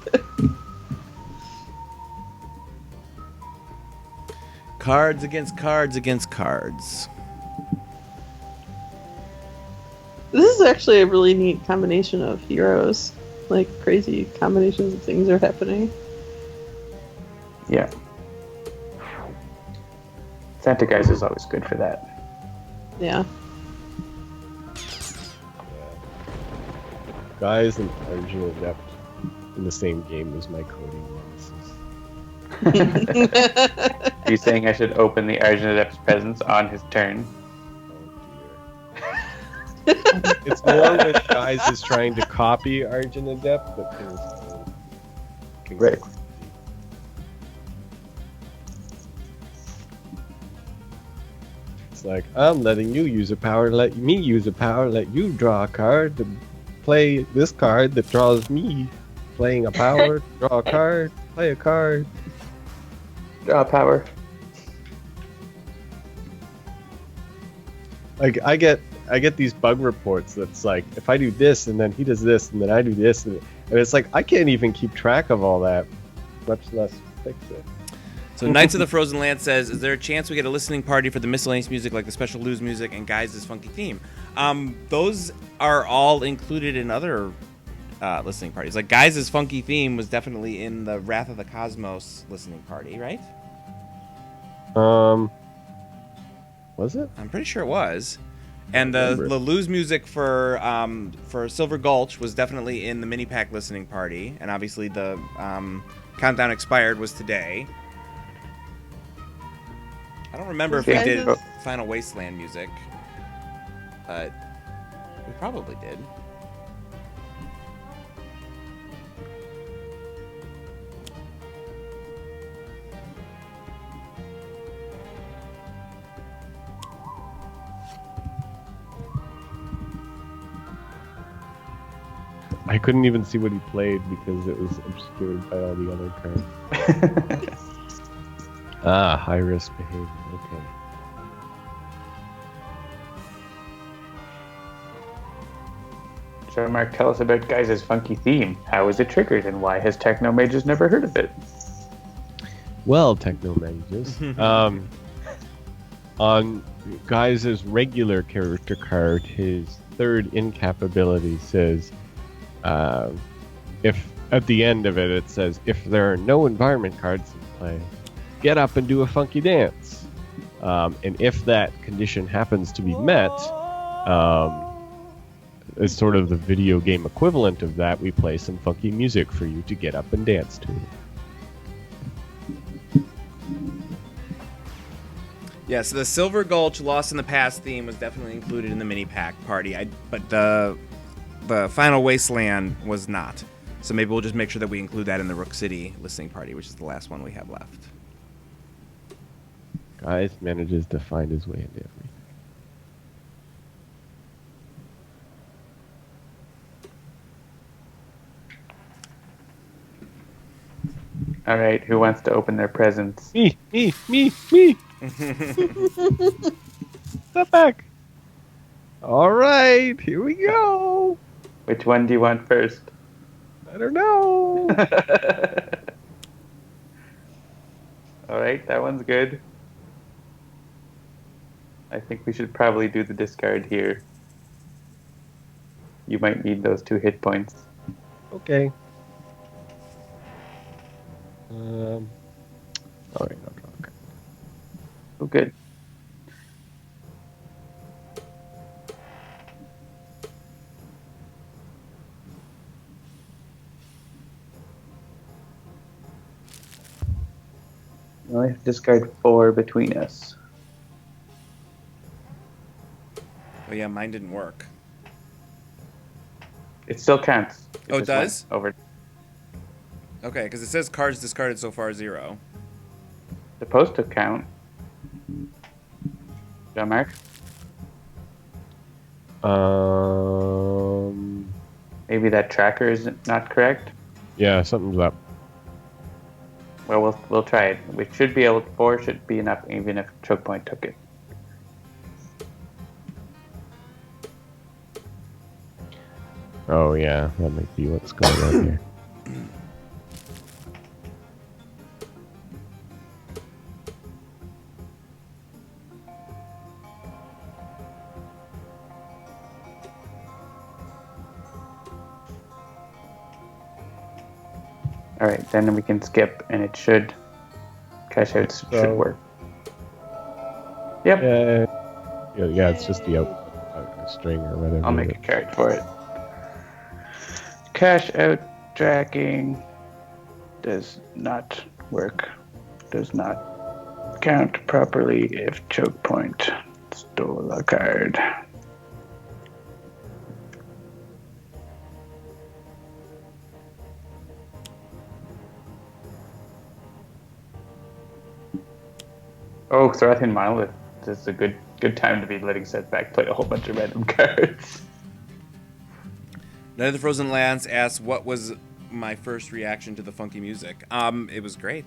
Cards against cards against cards. This is actually a really neat combination of heroes. Like, crazy combinations of things are happening. Yeah. Santa Guise is always good for that. Yeah. Guys and Argent Adept in the same game as my coding nemesis. Are you saying I should open the Argent Adept's presence on his turn? Oh dear. It's more when Guys is trying to copy Argent Adept that can go Right. crazy. It's like, I'm letting you use a power, let me use a power, let you draw a card to play this card that draws me. Playing a power, draw a card, play a card. Draw power. Like I get these bug reports that's like, if I do this and then he does this and then I do this and it's like I can't even keep track of all that, much less fix it. So Knights of the Frozen Land says, is there a chance we get a listening party for the miscellaneous music like the special Lose music and Guise's funky theme? Those are all included in other listening parties. Like Guise's funky theme was definitely in the Wrath of the Cosmos listening party, right? Was it? I'm pretty sure it was. And the Lose music for Silver Gulch was definitely in the mini pack listening party, and obviously the Countdown Expired was today. I don't remember if we did Final Wasteland music, but we probably did. I couldn't even see what he played because it was obscured by all the other cards. High risk behavior. Okay. So, Mark, tell us about Guise's funky theme. How is it triggered, and why has Techno Mages never heard of it? Well, Techno Mages. On Guise's regular character card, his third incap ability says, if at the end of it, it says, if there are no environment cards in play, get up and do a funky dance. And if that condition happens to be met, as sort of the video game equivalent of that, we play some funky music for you to get up and dance to. Yeah, so the Silver Gulch Lost in the Past theme was definitely included in the mini pack party, but the Final Wasteland was not. So maybe we'll just make sure that we include that in the Rook City listening party, which is the last one we have left. Guise manages to find his way into everything. All right, who wants to open their presents? Me. Setback. All right, here we go. Which one do you want first? I don't know. All right, that one's good. I think we should probably do the discard here. You might need those 2 hit points. Okay. All right, I'll draw a card. Oh, good. We only have to discard 4 between us. Oh yeah, mine didn't work. It still counts. Oh, it does? Over. Okay, because it says cards discarded so far 0. Supposed to count. John Mark? Maybe that tracker is not correct. Yeah, something's up. Well, we'll try it. We should be able. 4 should be enough, even if Chokepoint took it. Oh yeah, that might be what's going on here. All right, then we can skip, and it should cash out should work. Yep. Yeah, it's just the string or whatever. I'll make a card for it. Cash out tracking does not work. Does not count properly if Chokepoint stole a card. Oh, Tharathian Monolith. This is a good time to be letting Setback play a whole bunch of random cards. Night of the Frozen Lands asks, what was my first reaction to the funky music? It was great.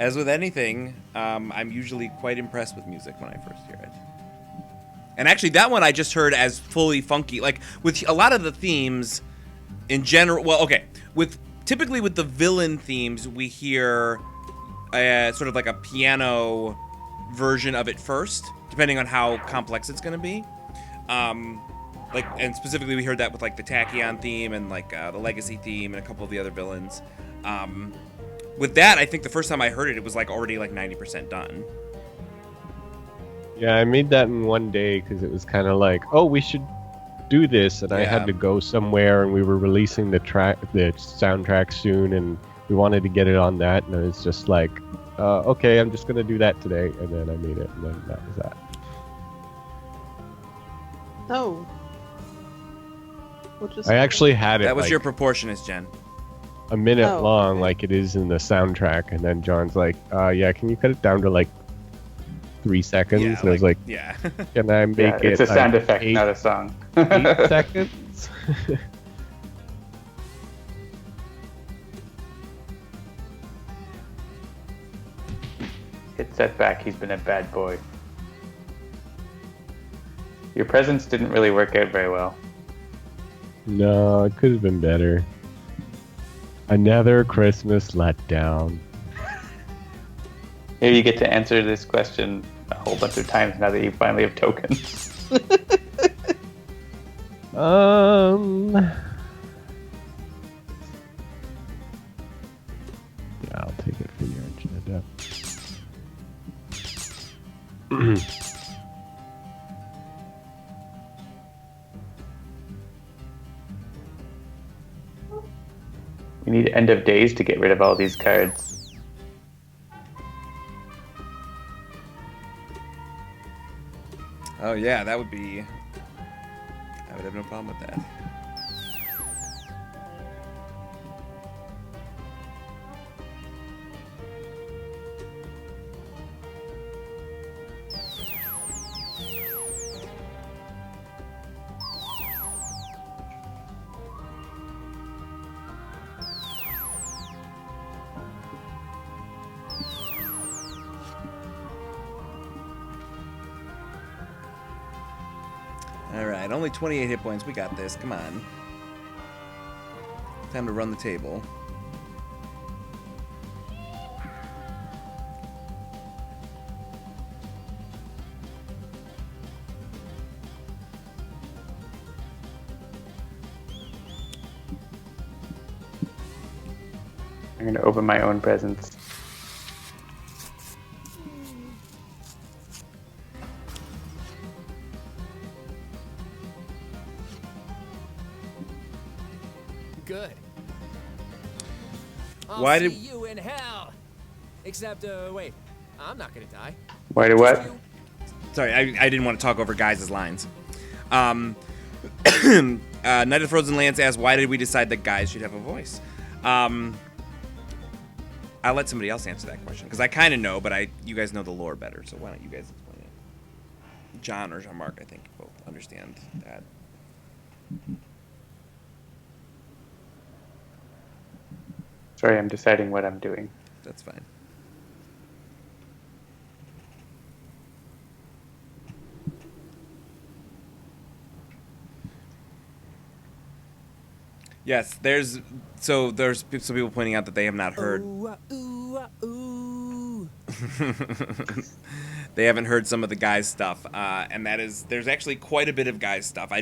As with anything, I'm usually quite impressed with music when I first hear it. And actually, that one I just heard as fully funky. Like, with a lot of the themes in general... Well, okay. Typically with the villain themes, we hear sort of like a piano version of it first, depending on how complex it's going to be. And specifically we heard that with like the Tachyon theme and like the Legacy theme and a couple of the other villains. With that, I think the first time I heard it, it was like already like 90% done. Yeah, I made that in one day because it was kind of like, oh, we should do this, and I had to go somewhere, and we were releasing the soundtrack soon, and we wanted to get it on that, and it was just like, okay, I'm just gonna do that today, and then I made it, and then that was that. Oh. I actually had it. That was like, your proportionist, Jen. a minute long, like it is in the soundtrack, and then John's like, yeah, can you cut it down to like 3 seconds? Yeah, and I was like, yeah. can I make it? It's a sound like, effect, not a song. 8 seconds. Hit Setback, he's been a bad boy. Your presence didn't really work out very well. No, it could have been better. Another Christmas letdown. Maybe you get to answer this question a whole bunch of times now that you finally have tokens. Yeah, I'll take it for your Argent Adept. We need End of Days to get rid of all these cards. Oh yeah, that would be... I would have no problem with that. Alright, only 28 hit points. We got this. Come on. Time to run the table. I'm going to open my own presents. Good. Why I'll did- see you in hell? Except, wait. I'm not gonna die. Why do what? Sorry, I didn't want to talk over Guise's lines. Night of the Frozen Lands asks, why did we decide that guys should have a voice? I'll let somebody else answer that question, because I kind of know, but you guys know the lore better, so why don't you guys explain it? John or Jean-Marc, I think, both understand that. Sorry, I'm deciding what I'm doing. That's fine. Yes, there's some people pointing out that they have not heard. Ooh, ooh. They haven't heard some of the Guise stuff, and there's actually quite a bit of Guise stuff.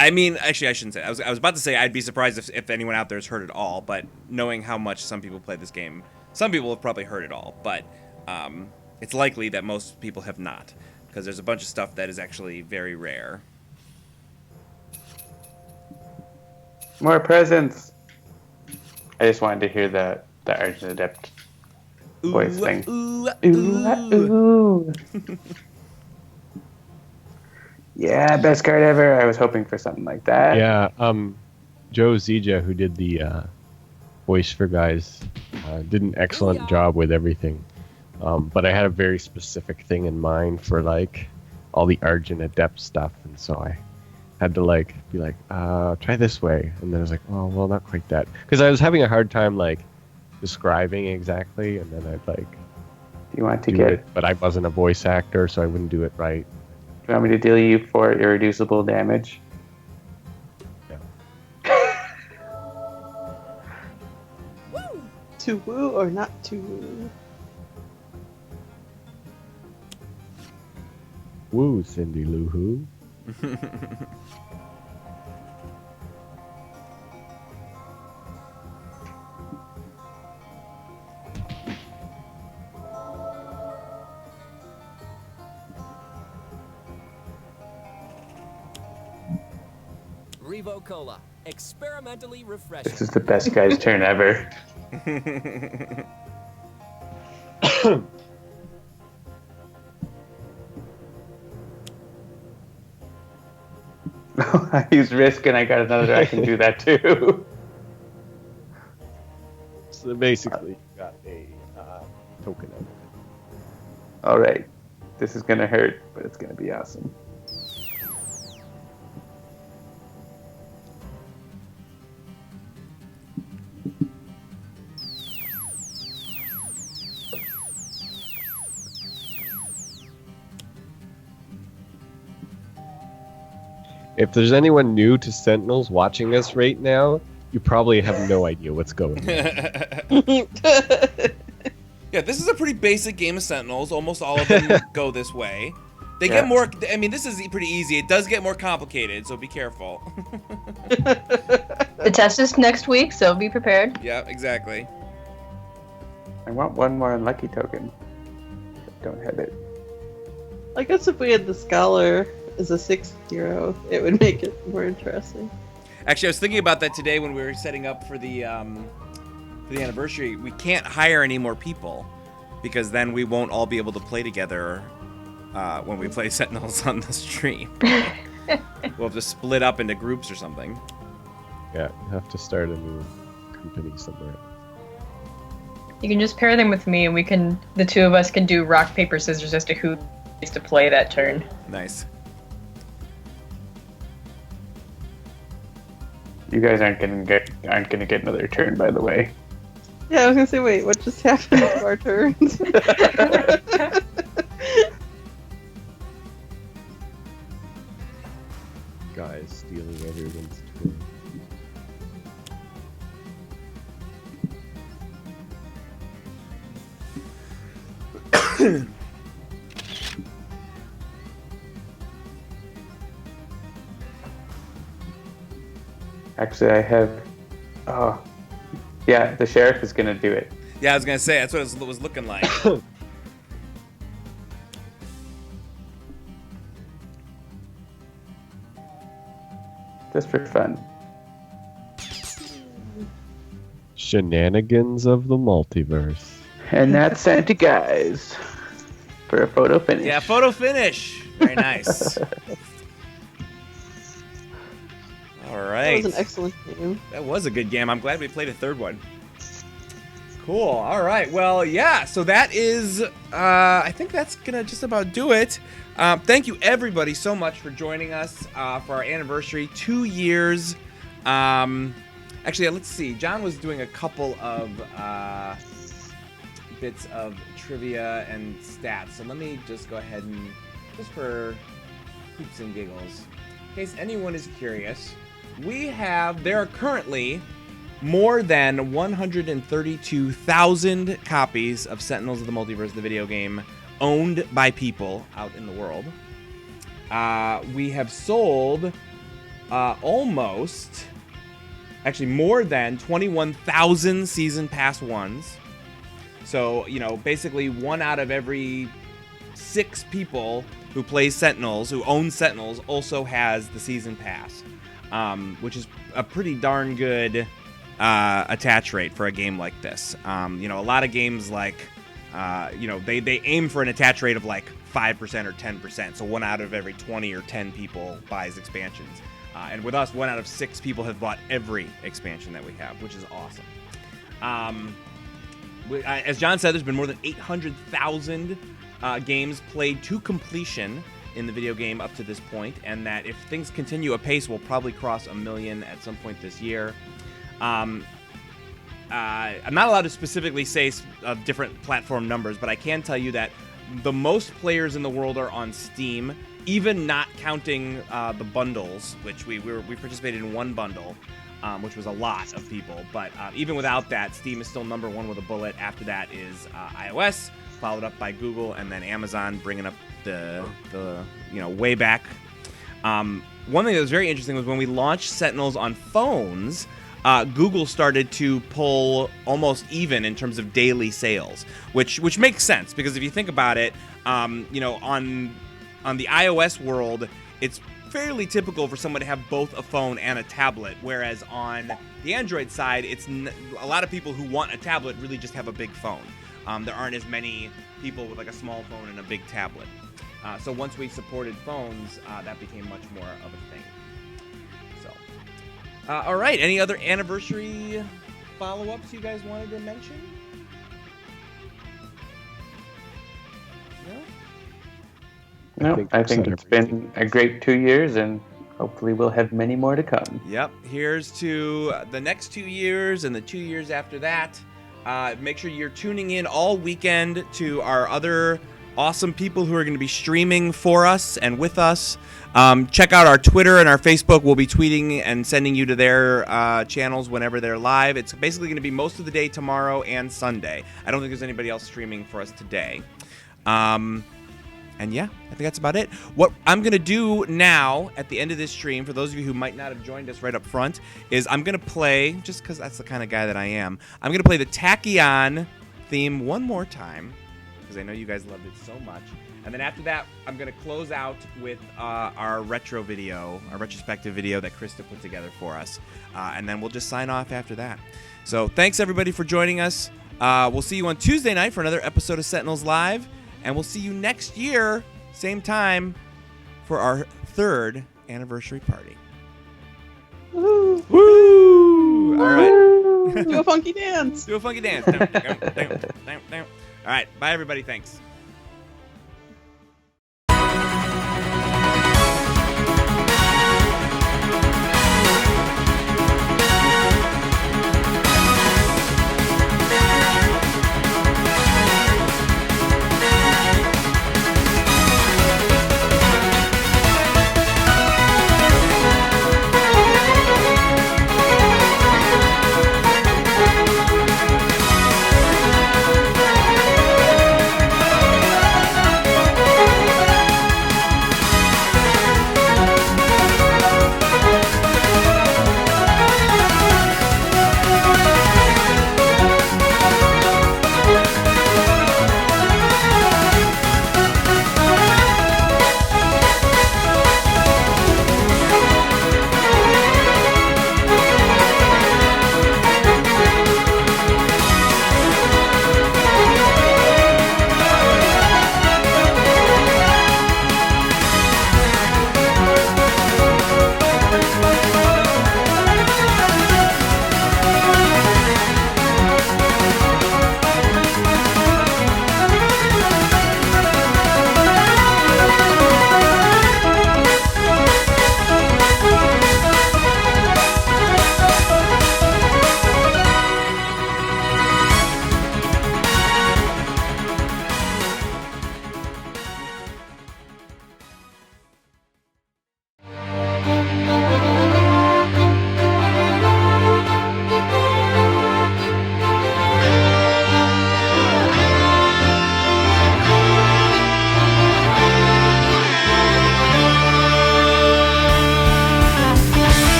I mean, actually, I shouldn't say. I was about to say I'd be surprised if anyone out there has heard it all. But knowing how much some people play this game, some people have probably heard it all. But it's likely that most people have not, because there's a bunch of stuff that is actually very rare. More presents. I just wanted to hear the Argent Adept voice thing. Ooh. Yeah, best card ever. I was hoping for something like that. Yeah, Joe Zija, who did the voice for Guise, did an excellent job with everything. But I had a very specific thing in mind for like all the Argent Adept stuff, and so I had to like be like, try this way, and then I was like, oh well, not quite that, because I was having a hard time like describing exactly, and then I'd like You want to do get? it, but I wasn't a voice actor, so I wouldn't do it right. Do you want me to deal you for irreducible damage? To woo or not to woo? Woo, Cindy Lou Who. Revo Cola. Experimentally refreshing. This is the best guy's turn ever. I used risk and I got another. I can do that too. So basically, you got a token of it. All right, this is gonna hurt, but it's gonna be awesome. If there's anyone new to Sentinels watching us right now, you probably have no idea what's going on. Yeah, this is a pretty basic game of Sentinels. Almost all of them go this way. They get more. I mean, this is pretty easy. It does get more complicated, so be careful. The test is next week, so be prepared. Yeah, exactly. I want one more unlucky token. Don't have it. I guess if we had the Scholar as a 6th hero, it would make it more interesting. Actually, I was thinking about that today when we were setting up for the anniversary. We can't hire any more people because then we won't all be able to play together when we play Sentinels on the stream. We'll have to split up into groups or something. Yeah, you have to start a new company somewhere. You can just pair them with me, and the two of us can do rock, paper, scissors as to who gets to play that turn. Nice. You guys aren't gonna get another turn, by the way. Yeah, I was gonna say, wait, what just happened to our turns? Guys stealing everyone's turn. Actually, I have. Oh, yeah, the sheriff is gonna do it. Yeah, I was gonna say that's what it was looking like. Just for fun. Shenanigans of the multiverse. And that's sent to Guise for a photo finish. Yeah, photo finish. Very nice. All right. That was an excellent game. That was a good game. I'm glad we played a third one. Cool. All right. Well, yeah. So that is, I think that's going to just about do it. Thank you, everybody, so much for joining us for our anniversary. 2 years. Actually, let's see. John was doing a couple of bits of trivia and stats. So let me just go ahead and, just for hoops and giggles, in case anyone is curious, there are currently more than 132,000 copies of Sentinels of the Multiverse, the video game, owned by people out in the world. We have sold almost, actually more than 21,000 season pass ones. So, you know, basically 1 out of every 6 people who plays Sentinels, who own Sentinels, also has the season pass, which is a pretty darn good attach rate for a game like this. You know, a lot of games like, you know, they aim for an attach rate of like 5% or 10%. So 1 out of every 20 or 10 people buys expansions. And with us, 1 out of 6 people have bought every expansion that we have, which is awesome. As John said, there's been more than 800,000 games played to completion in the video game up to this point, and that if things continue apace, we'll probably cross 1 million at some point this year. I'm not allowed to specifically say different platform numbers, but I can tell you that the most players in the world are on Steam, even not counting the bundles, which we participated in 1 bundle, which was a lot of people. But even without that, Steam is still number 1 with a bullet. After that is iOS, followed up by Google, and then Amazon bringing up the you know, way back. One thing that was very interesting was when we launched Sentinels on phones, Google started to pull almost even in terms of daily sales, which makes sense, because if you think about it, you know, on the iOS world, it's fairly typical for someone to have both a phone and a tablet, whereas on the Android side, it's a lot of people who want a tablet really just have a big phone. There aren't as many people with like a small phone and a big tablet. So once we supported phones, that became much more of a thing. So, all right. Any other anniversary follow-ups you guys wanted to mention? No? No, I think it's been a great 2 years, and hopefully we'll have many more to come. Yep. Here's to the next 2 years and the 2 years after that. Make sure you're tuning in all weekend to our other awesome people who are going to be streaming for us and with us. Check out our Twitter and our Facebook. We'll be tweeting and sending you to their channels whenever they're live. It's basically going to be most of the day tomorrow and Sunday. I don't think there's anybody else streaming for us today. And yeah, I think that's about it. What I'm going to do now at the end of this stream, for those of you who might not have joined us right up front, is I'm going to play, just because that's the kind of guy that I am, I'm going to play the Tachyon theme one more time, because I know you guys loved it so much. And then after that, I'm going to close out with our retro video, our retrospective video that Krista put together for us. And then we'll just sign off after that. So thanks, everybody, for joining us. We'll see you on Tuesday night for another episode of Sentinels Live. And we'll see you next year, same time, for our 3rd anniversary party. Woo! Woo! All right. Do a funky dance. Do a funky dance. All right. Bye, everybody. Thanks.